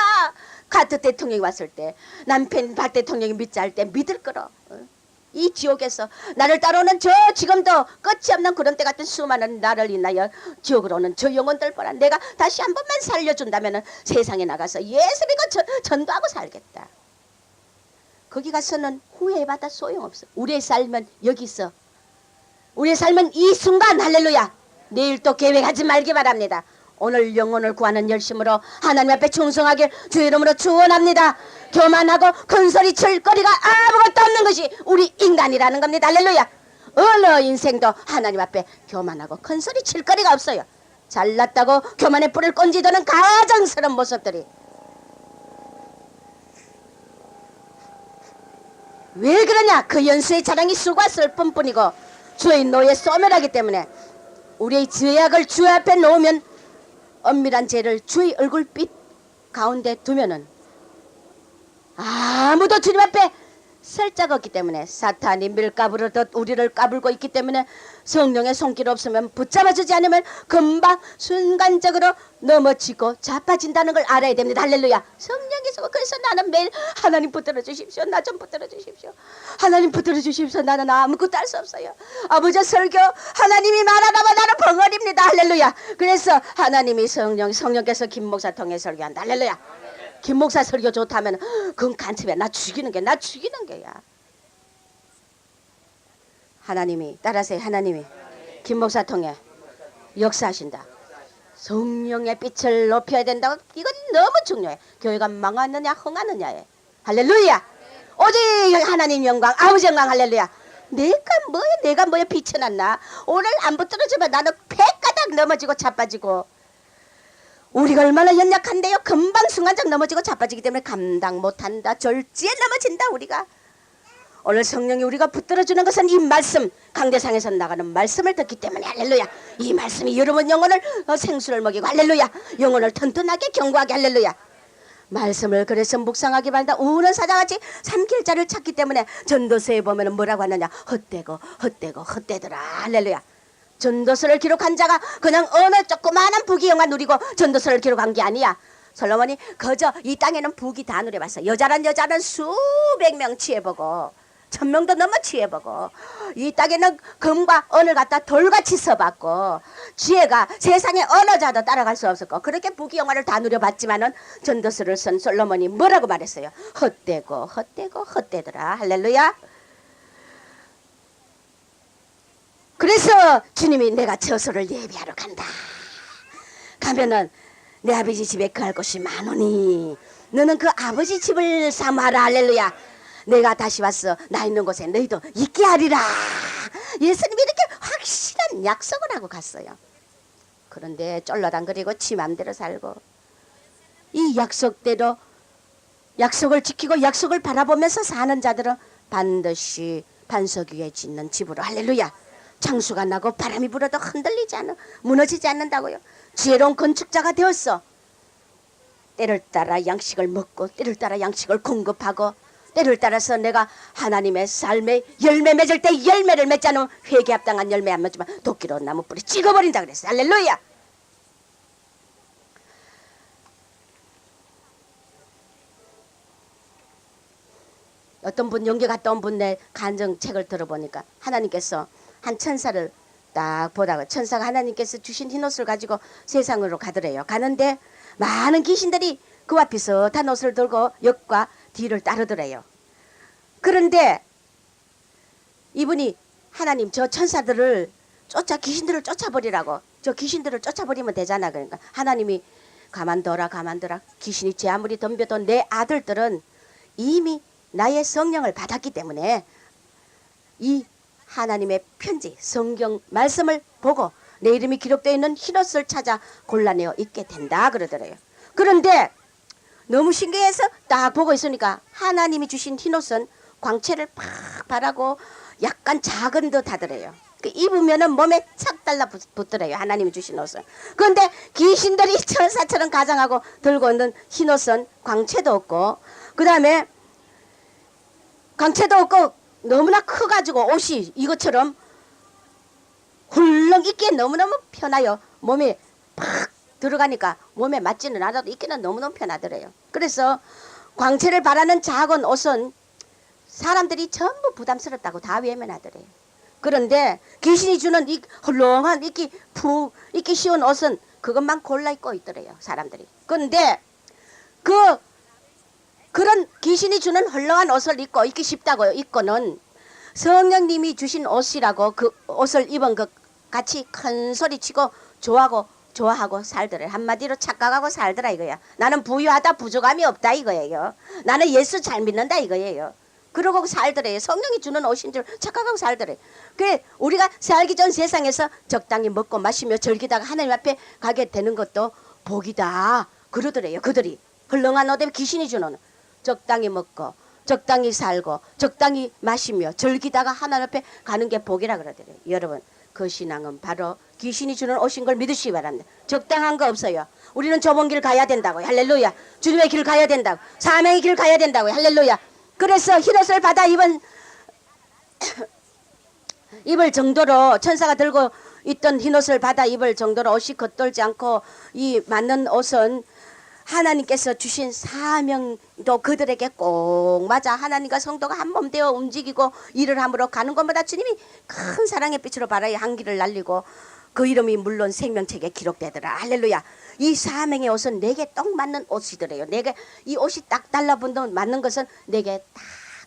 카트 대통령이 왔을 때, 남편 박 대통령이 믿자 할 때 믿을 거로. 이 지옥에서 나를 따라오는 저 지금도 끝이 없는 그런 때 같은 수많은 나를 인하여 지옥으로 오는 저 영혼들 보라. 내가 다시 한 번만 살려준다면 세상에 나가서 예수 믿고 전도하고 살겠다. 거기 가서는 후회받아 소용없어. 우리의 삶은 여기서, 우리의 삶은 이 순간. 할렐루야. 내일 또 계획하지 말기 바랍니다. 오늘 영혼을 구하는 열심으로 하나님 앞에 충성하길 주의 이름으로 축원합니다. 교만하고 큰소리 칠 거리가 아무것도 없는 것이 우리 인간이라는 겁니다. 할렐루야. 어느 인생도 하나님 앞에 교만하고 큰소리 칠 거리가 없어요. 잘났다고 교만의 뿔을 꼰지도는 가증스러운 모습들이 왜 그러냐? 그 연수의 자랑이 수고와 슬픔뿐이고 주의 노에 소멸하기 때문에 우리의 죄악을 주 앞에 놓으면 엄밀한 죄를 주의 얼굴빛 가운데 두면은 아무도 주님 앞에 설 자 없기 때문에 사탄이 밀가부르듯 우리를 까불고 있기 때문에 성령의 손길 없으면 붙잡아주지 않으면 금방 순간적으로 넘어지고 자빠진다는 걸 알아야 됩니다. 할렐루야. 성령께서 그래서 나는 매일 하나님 붙들어 주십시오. 나 좀 붙들어 주십시오. 하나님 붙들어 주십시오. 나는 아무것도 할 수 없어요. 아버지 설교 하나님이 말하다만 나는 벙어리입니다. 할렐루야. 그래서 하나님이 성령께서 김 목사 통해 설교한다. 할렐루야. 김 목사 설교 좋다면 그건 간첩이야. 나 죽이는 게야. 하나님이 따라하세요. 하나님이 김 목사 통해 역사하신다. 성령의 빛을 높여야 된다고. 이건 너무 중요해. 교회가 망하느냐 흥하느냐에. 할렐루야. 오직 하나님 영광 아버지 영광. 할렐루야. 내가 뭐야 비춰놨나. 오늘 안 붙들어주면 나는 패가닥 넘어지고 자빠지고. 우리가 얼마나 연약한데요. 금방 순간적 넘어지고 자빠지기 때문에 감당 못한다. 절지에 넘어진다. 우리가 오늘 성령이 우리가 붙들어주는 것은 이 말씀, 강대상에서 나가는 말씀을 듣기 때문에. 할렐루야. 이 말씀이 여러분 영혼을 생수를 먹이고 할렐루야. 영혼을 튼튼하게 견고하게. 할렐루야. 말씀을 그래서 묵상하기 바란다. 우는 사자같이 삼킬 자를 찾기 때문에 전도서에 보면 뭐라고 하느냐. 헛되더라. 할렐루야. 전도서를 기록한 자가 그냥 어느 조그마한 부귀영화 누리고 전도서를 기록한 게 아니야. 솔로몬이 그저 이 땅에는 부귀 다 누려봤어. 여자는 수백 명 취해보고 1000명도 넘어 취해보고 이 땅에는 금과 은을 갖다 돌같이 써봤고 지혜가 세상에 어느 자도 따라갈 수 없었고 그렇게 부귀영화를 다 누려봤지만은 전도서를 쓴 솔로몬이 뭐라고 말했어요? 헛되더라. 할렐루야. 그래서 주님이 내가 저소를 예비하러 간다. 가면은 내 아버지 집에 거할 곳이 많으니 너는 그 아버지 집을 삼아라. 할렐루야. 내가 다시 왔어. 나 있는 곳에 너희도 있게 하리라. 예수님이 이렇게 확실한 약속을 하고 갔어요. 그런데 쫄라당거리고 지 맘대로 살고 이 약속대로 약속을 지키고 약속을 바라보면서 사는 자들은 반드시 반석 위에 짓는 집으로. 할렐루야. 창수가 나고 바람이 불어도 흔들리지 않아 무너지지 않는다고요. 지혜로운 건축자가 되었어. 때를 따라 양식을 먹고 때를 따라 양식을 공급하고 때를 따라서 내가 하나님의 삶에 열매 맺을 때 열매를 맺지 않으면 회개 합당한 열매 안 맺지만 도끼로 나무 뿌리 찍어버린다 그랬어. 할렐루야. 어떤 분 연계 갔다 온 분 내 간증책을 들어보니까 하나님께서 한 천사를 딱 보다가 천사가 하나님께서 주신 흰옷을 가지고 세상으로 가더래요. 가는데 많은 귀신들이 그와 비슷한 옷을 들고 옆과 뒤를 따르더래요. 그런데 이분이 하나님 저 천사들을 귀신들을 쫓아버리라고. 저 귀신들을 쫓아버리면 되잖아. 그러니까 하나님이 가만둬라. 귀신이 제 아무리 덤벼도 내 아들들은 이미 나의 성령을 받았기 때문에 이 하나님의 편지 성경 말씀을 보고 내 이름이 기록되어 있는 흰옷을 찾아 골라내어 입게 된다 그러더래요. 그런데 너무 신기해서 딱 보고 있으니까 하나님이 주신 흰옷은 광채를 팍 바라고 약간 작은 듯 하더래요. 입으면은 몸에 착 달라붙더래요. 하나님이 주신 옷은. 그런데 귀신들이 천사처럼 가장하고 들고 있는 흰옷은 광채도 없고 그 다음에 광채도 없고 너무나 커가지고 옷이 이것처럼 훌렁 입기에 너무너무 편해요. 몸에 팍 들어가니까 몸에 맞지는 않아도 입기는 너무너무 편하더래요. 그래서 광채를 바라는 작은 옷은 사람들이 전부 부담스럽다고 다 외면하더래요. 그런데 귀신이 주는 이 헐렁한 입기 쉬운 옷은 그것만 골라 입고 있더래요. 사람들이. 그런데 그런 귀신이 주는 헐렁한 옷을 입기 쉽다고 입고는 성령님이 주신 옷이라고 그 옷을 입은 것 같이 큰 소리 치고 좋아하고 좋아하고 살더래. 한마디로 착각하고 살더라 이거야. 나는 부유하다 부족함이 없다 이거예요. 나는 예수 잘 믿는다 이거예요. 그러고 살더래요. 성령이 주는 옷인 줄 착각하고 살더래. 그래 우리가 살기 전 세상에서 적당히 먹고 마시며 즐기다가 하나님 앞에 가게 되는 것도 복이다 그러더래요. 그들이 헐렁한 옷에 귀신이 주는 적당히 먹고 적당히 살고 적당히 마시며 즐기다가 하나님 앞에 가는 게 복이라 그러더래요. 여러분 그 신앙은 바로 귀신이 주는 옷인 걸 믿으시기 바랍니다. 적당한 거 없어요. 우리는 좁은 길 가야 된다고요. 할렐루야. 주님의 길 가야 된다고. 사명의 길 가야 된다고요. 할렐루야. 그래서 흰옷을 받아 입을 정도로 천사가 들고 있던 흰옷을 받아 입을 정도로 옷이 겉돌지 않고 이 맞는 옷은 하나님께서 주신 사명도 그들에게 꼭 맞아 하나님과 성도가 한 몸 되어 움직이고 일을 함으로 가는 곳마다 주님이 큰 사랑의 빛으로 바라의 향기를 날리고 그 이름이 물론 생명책에 기록되더라. 할렐루야. 이 사명의 옷은 내게 딱 맞는 옷이더래요. 내게 이 옷이 딱 달라붙는 맞는 것은 내게 딱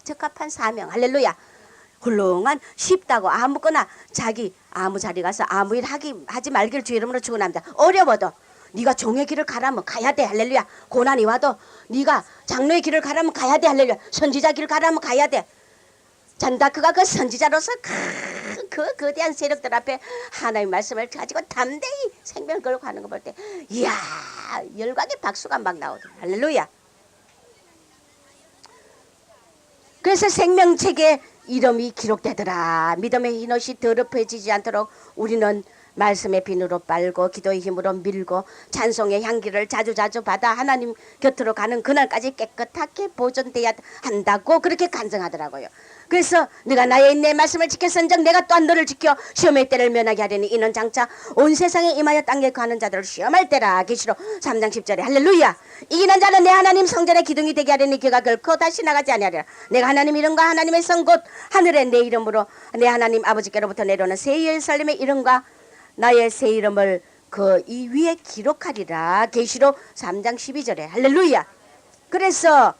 적합한 사명. 할렐루야. 훌륭한 쉽다고 아무거나 자기 아무 자리 가서 아무 일 하지 말기를 주 이름으로 축원합니다. 어려워도 네가 종의 길을 가라면 가야 돼. 할렐루야. 고난이 와도 네가 장로의 길을 가라면 가야 돼. 할렐루야. 선지자 길을 가라면 가야 돼. 잔다크가 그 선지자로서 그 거대한 세력들 앞에 하나님의 말씀을 가지고 담대히 생명을 걸고 하는 거 볼 때 이야 열광의 박수가 막 나오더라. 할렐루야. 그래서 생명책에 이름이 기록되더라. 믿음의 흰옷이 더럽혀지지 않도록 우리는 말씀의 비누로 빨고 기도의 힘으로 밀고 찬송의 향기를 자주자주 받아 하나님 곁으로 가는 그날까지 깨끗하게 보존돼야 한다고 그렇게 간증하더라고요. 그래서 네가 나의 내 말씀을 지켰은즉 내가 또한 너를 지켜 시험의 때를 면하게 하려니 이는 장차 온 세상에 임하여 땅에 거하는 자들을 시험할 때라. 계시록 3장 10절에 할렐루야. 이기는 자는 내 하나님 성전의 기둥이 되게 하려니 그가 결코 다시 나가지 아니하리라. 내가 하나님 이름과 하나님의 성 곧 하늘에 내 이름으로 내 하나님 아버지께로부터 내려오는 새 예루살렘의 이름과 나의 새 이름을 그 이 위에 기록하리라. 계시록 3장 12절에 할렐루야. 그래서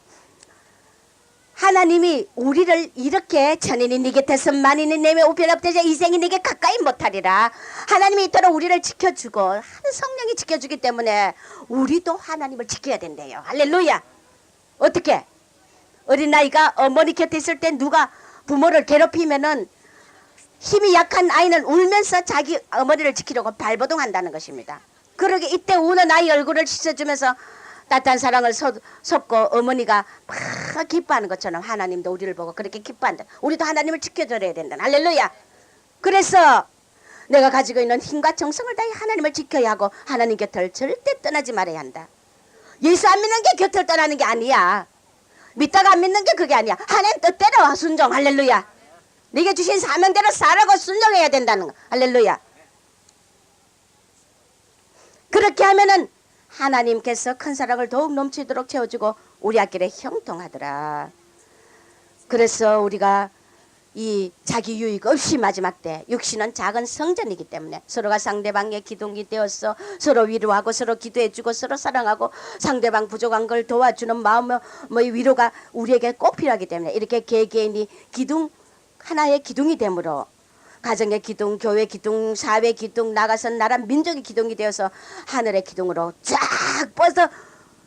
하나님이 우리를 이렇게 천인이 네 곁에서 만인이 내며 우편업되자 이생이 네게 가까이 못하리라. 하나님이 이토록 우리를 지켜주고 한 성령이 지켜주기 때문에 우리도 하나님을 지켜야 된대요. 할렐루야. 어떻게? 어린아이가 어머니 곁에 있을 때 누가 부모를 괴롭히면은 힘이 약한 아이는 울면서 자기 어머니를 지키려고 발버둥한다는 것입니다. 그러게 이때 우는 아이 얼굴을 씻어주면서 따뜻한 사랑을 쏟고 어머니가 막 기뻐하는 것처럼 하나님도 우리를 보고 그렇게 기뻐한다. 우리도 하나님을 지켜줘야 된다. 할렐루야. 그래서 내가 가지고 있는 힘과 정성을 다해 하나님을 지켜야 하고 하나님 곁을 절대 떠나지 말아야 한다. 예수 안 믿는 게 곁을 떠나는 게 아니야. 믿다가 안 믿는 게 그게 아니야. 하나님 뜻대로 순종. 할렐루야. 네게 주신 사명대로 살아고 순종해야 된다는 거. 할렐루야. 그렇게 하면은 하나님께서 큰 사랑을 더욱 넘치도록 채워주고 우리 앞길에 형통하더라. 그래서 우리가 이 자기 유익 없이 마지막 때 육신은 작은 성전이기 때문에 서로가 상대방의 기둥이 되어서 서로 위로하고 서로 기도해주고 서로 사랑하고 상대방 부족한 걸 도와주는 마음의 위로가 우리에게 꼭 필요하기 때문에 이렇게 개개인이 기둥 하나의 기둥이 되므로 가정의 기둥, 교회 기둥, 사회 기둥, 나가서 나라 민족의 기둥이 되어서 하늘의 기둥으로 쫙 뻗어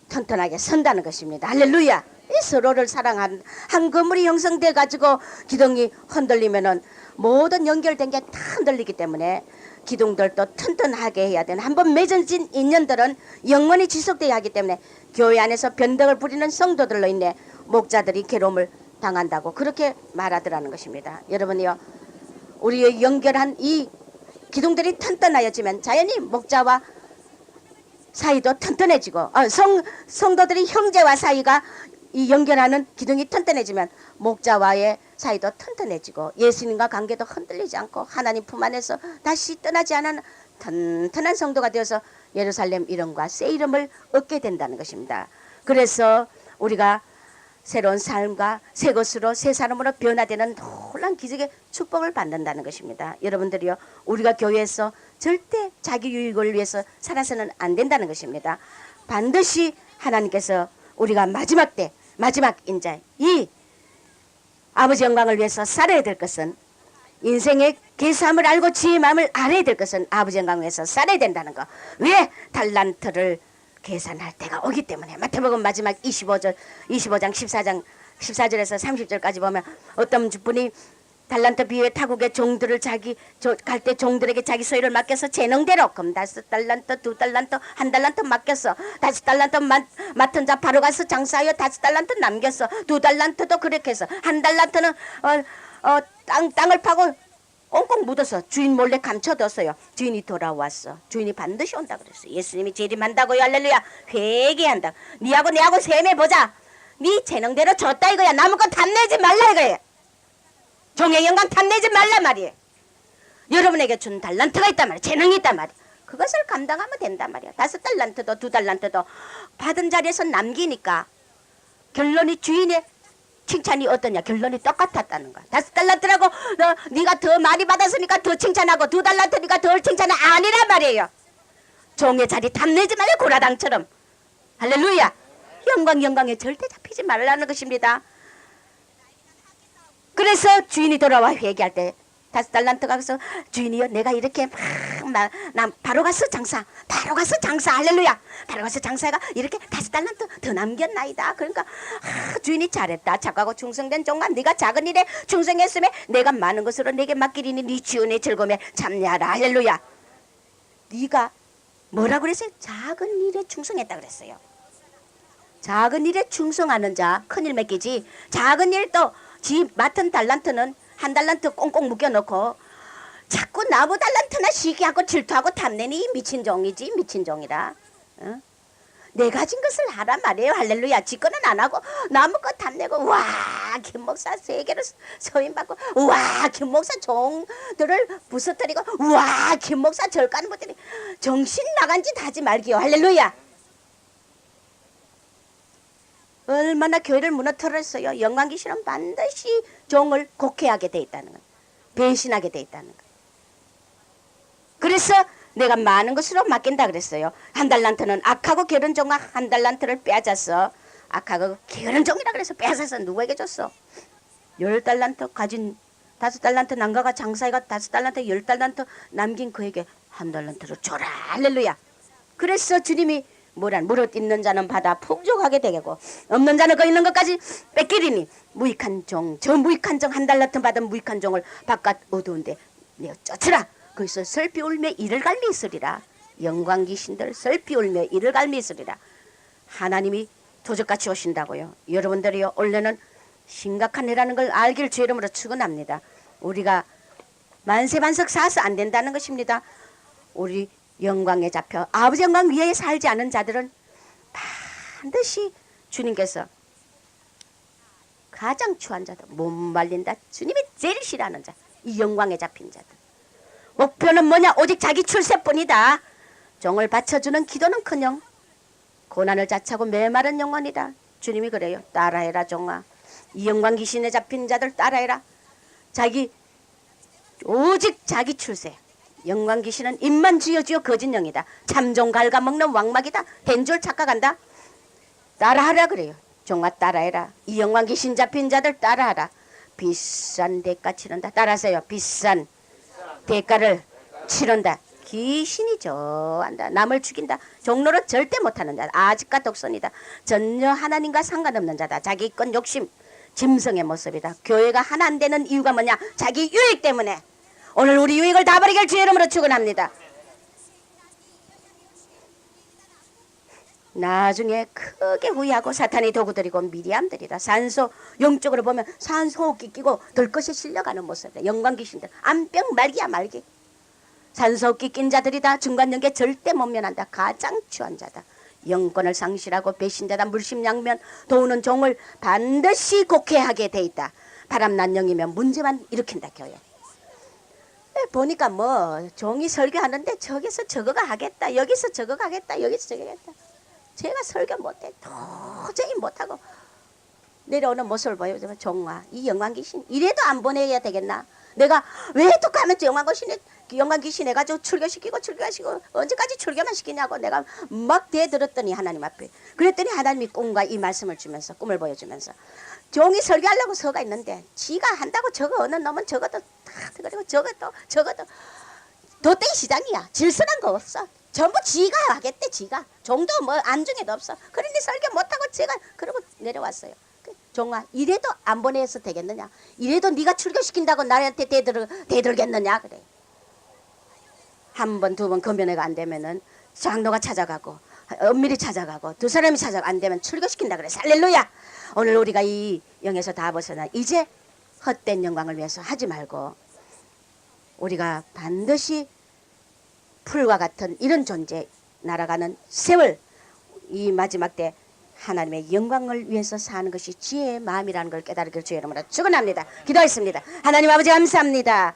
튼튼하게 선다는 것입니다. 할렐루야. 서로를 사랑한 한 건물이 형성돼 가지고 기둥이 흔들리면은 모든 연결된 게 다 흔들리기 때문에 기둥들도 튼튼하게 해야 되는 한번 맺어진 인연들은 영원히 지속돼야 하기 때문에 교회 안에서 변덕을 부리는 성도들로 인해 목자들이 괴로움을 당한다고 그렇게 말하더라는 것입니다. 여러분이요. 우리의 연결한 이 기둥들이 튼튼하여지면 자연히 목자와 사이도 튼튼해지고 성도들이 형제와 사이가 이 연결하는 기둥이 튼튼해지면 목자와의 사이도 튼튼해지고 예수님과 관계도 흔들리지 않고 하나님 품 안에서 다시 떠나지 않은 튼튼한 성도가 되어서 예루살렘 이름과 새 이름을 얻게 된다는 것입니다. 그래서 우리가 새로운 삶과 새 것으로 새 사람으로 변화되는 놀라운 기적의 축복을 받는다는 것입니다. 여러분들이요, 우리가 교회에서 절대 자기 유익을 위해서 살아서는 안 된다는 것입니다. 반드시 하나님께서 우리가 마지막 때 마지막 인자 이 아버지 영광을 위해서 살아야 될 것은 인생의 계산을 알고 지혜의 마음을 알아야 될 것은 아버지 영광에서 살아야 된다는 거. 왜? 달란트를 계산할 때가 오기 때문에. 마태복음 마지막 25장 14절에서 30절까지 보면 어떤 분이 달란트 비유의 타국의 종들을 갈 때 종들에게 자기 소유를 맡겨서 재능대로 그럼 5달란트, 2달란트, 1달란트 맡겼어. 5달란트 맡은 자 바로 가서 장사하여 5달란트 남겼어. 2달란트도 그렇게 해서 1달란트는 땅을 파고 꽁꽁 묻어서 주인 몰래 감춰뒀어요. 주인이 돌아왔어. 주인이 반드시 온다 그랬어. 예수님이 재림한다고요. 할렐루야. 회개한다. 니하고 내하고 셈해보자. 네 재능대로 줬다 이거야. 남은 건 탐내지 말라 이거야. 종의 영광 탐내지 말라 말이에요. 여러분에게 준 달란트가 있단 말이에요. 재능이 있단 말이에요. 그것을 감당하면 된단 말이에요. 5달란트도 2달란트도 받은 자리에서 남기니까 결론이 주인의 칭찬이 어떠냐? 결론이 똑같았다는 거야. 5달란트라고 네가 더 많이 받았으니까 더 칭찬하고 2달란트니까 덜 칭찬은 아니란 말이에요. 종의 자리 탐내지 말라 고라당처럼. 할렐루야. 영광에 절대 잡히지 말라는 것입니다. 그래서 주인이 돌아와 회개할 때 5달란트가 가서 주인이여 내가 이렇게 나 바로 가서 장사 할렐루야 바로 가서 장사가 이렇게 5달란트 더 남겼나이다. 그러니까 주인이 잘했다. 착하고 충성된 종아 네가 작은 일에 충성했으면 내가 많은 것으로 내게 맡기리니 네 지은의 즐거움에 참여하라. 할렐루야. 네가 뭐라 그랬어요? 작은 일에 충성했다 그랬어요. 작은 일에 충성하는 자 큰일 맡기지. 작은 일도 지 맡은 달란트는 1달란트 꽁꽁 묶여놓고 자꾸 나무 달란트나 시기하고 질투하고 탐내니 미친 종이지. 미친 종이라. 어? 내 가진 것을 하란 말이에요. 할렐루야. 지 거는 안 하고 남의 거 탐내고 와 김 목사 세계를 서인받고 와 김 목사 종들을 부서뜨리고 와 김 목사 절간 못하니 정신 나간 짓 하지 말기요. 할렐루야. 얼마나 교회를 무너뜨렸어요. 영광 귀신은 반드시 종을 곡해하게 돼 있다는 거예요. 배신하게 돼 있다는 거예요. 그래서 내가 많은 것으로 맡긴다 그랬어요. 1달란트는 악하고 게으른 종아 1달란트를 빼앗았어. 악하고 게으른 종이라 그래서 빼앗아서 누구에게 줬어? 10달란트 가진 5달란트 남가가 장사해가 5달란트 10달란트 남긴 그에게 1달란트를 줘라. 할렐루야. 그래서 주님이 무릇 있는 자는 받아 풍족하게 되고 없는 자는 그 있는 것까지 뺏기리니 무익한 종, 저 무익한 종 1달란트 받은 무익한 종을 바깥 어두운데 내어 쫓으라. 거기서 슬피 울며 이를 갈미 있으리라. 영광 귀신들 슬피 울며 이를 갈미 있으리라. 하나님이 도적같이 오신다고요. 여러분들이요 원래는 심각한 일이라는 걸 알길 주 이름으로 축원합니다. 우리가 만세만석 사서 안 된다는 것입니다. 우리 영광에 잡혀 아버지 영광 위에 살지 않은 자들은 반드시 주님께서 가장 추한 자들 못 말린다. 주님이 제일 싫어하는 자, 이 영광에 잡힌 자들. 목표는 뭐냐? 오직 자기 출세뿐이다. 종을 바쳐주는 기도는커녕 고난을 자차고 메마른 영혼이다. 주님이 그래요. 따라해라 종아. 이 영광 귀신에 잡힌 자들 따라해라. 오직 자기 출세. 영광 귀신은 입만 쥐어쥐어 거짓 영이다. 참종 갉아먹는 왕막이다. 된 줄 착각한다. 따라하라 그래요. 종아 따라해라. 이 영광 귀신 잡힌 자들 따라하라. 비싼 대가 치른다. 따라하세요. 비싼 대가를 치른다. 귀신이 좋아한다. 남을 죽인다. 종로를 절대 못하는 자다. 아직과 독선이다. 전혀 하나님과 상관없는 자다. 자기 건 욕심 짐승의 모습이다. 교회가 하나 안 되는 이유가 뭐냐? 자기 유익 때문에. 오늘 우리 유익을 다 버리길 주의 이름으로 축원합니다. 나중에 크게 후회하고 사탄이 도구들이고 미리암들이다. 산소 영적으로 보면 산소호흡기 끼고 덜것이 실려가는 모습이다. 영광 귀신들 안병 말기야 말기. 산소호흡기 낀 자들이다. 중간연계 절대 못 면한다. 가장 추한 자다. 영권을 상실하고 배신자다. 물심양면 도우는 종을 반드시 곡해하게 돼 있다. 바람난 영이면 문제만 일으킨다. 교회 보니까 뭐 종이 설교하는데 저기서 저거가 하겠다. 여기서 저거가 하겠다. 여기서 저거가 하겠다. 제가 설교 못해. 도저히 못하고 내려오는 모습을 보여주면 종아 이 영광 귀신 이래도 안 보내야 되겠나? 내가 왜 툭하면 영광 귀신 해가지고 출교시키고 언제까지 출교만 시키냐고 내가 막 대들었더니 하나님 앞에 그랬더니 하나님이 꿈과 이 말씀을 주면서 꿈을 보여주면서 종이 설교하려고 서가 있는데 지가 한다고 저거 어느 놈은 저것도 다 그리고 저것도 도떼기 시장이야. 질서란 거 없어. 전부 지가 하겠대. 지가 종도 뭐 안중에도 없어. 그러니 설교 못하고 제가 그러고 내려왔어요. 종아 이래도 안 보내서 되겠느냐? 이래도 네가 출교시킨다고 나한테 대들겠느냐? 그래. 한 번 두 번 건변회가 안 되면은 장로가 찾아가고 엄밀히 찾아가고 두 사람이 찾아가 안 되면 출교시킨다 그래. 할렐루야. 오늘 우리가 이 영에서 다 벗어나 이제 헛된 영광을 위해서 하지 말고 우리가 반드시 풀과 같은 이런 존재 날아가는 세월 이 마지막 때 하나님의 영광을 위해서 사는 것이 지혜의 마음이라는 걸 깨달을 주의 이름으로 축원합니다. 기도하겠습니다. 하나님 아버지 감사합니다.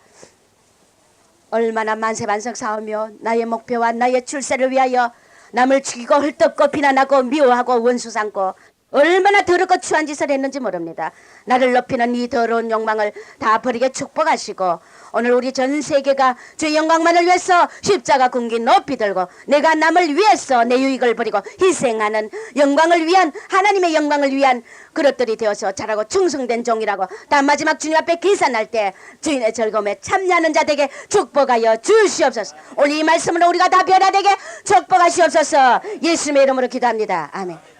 얼마나 만세반성 싸우며 나의 목표와 나의 출세를 위하여 남을 죽이고 헐떡고 비난하고 미워하고 원수 삼고 얼마나 더럽고 추한 짓을 했는지 모릅니다. 나를 높이는 이 더러운 욕망을 다 버리게 축복하시고 오늘 우리 전 세계가 주의 영광만을 위해서 십자가 군기 높이 들고 내가 남을 위해서 내 유익을 버리고 희생하는 영광을 위한 하나님의 영광을 위한 그릇들이 되어서 자라고 충성된 종이라고 다 마지막 주님 앞에 계산할 때 주인의 즐거움에 참여하는 자들에게 축복하여 주시옵소서. 오늘 이 말씀으로 우리가 다 변화되게 축복하시옵소서. 예수님의 이름으로 기도합니다. 아멘.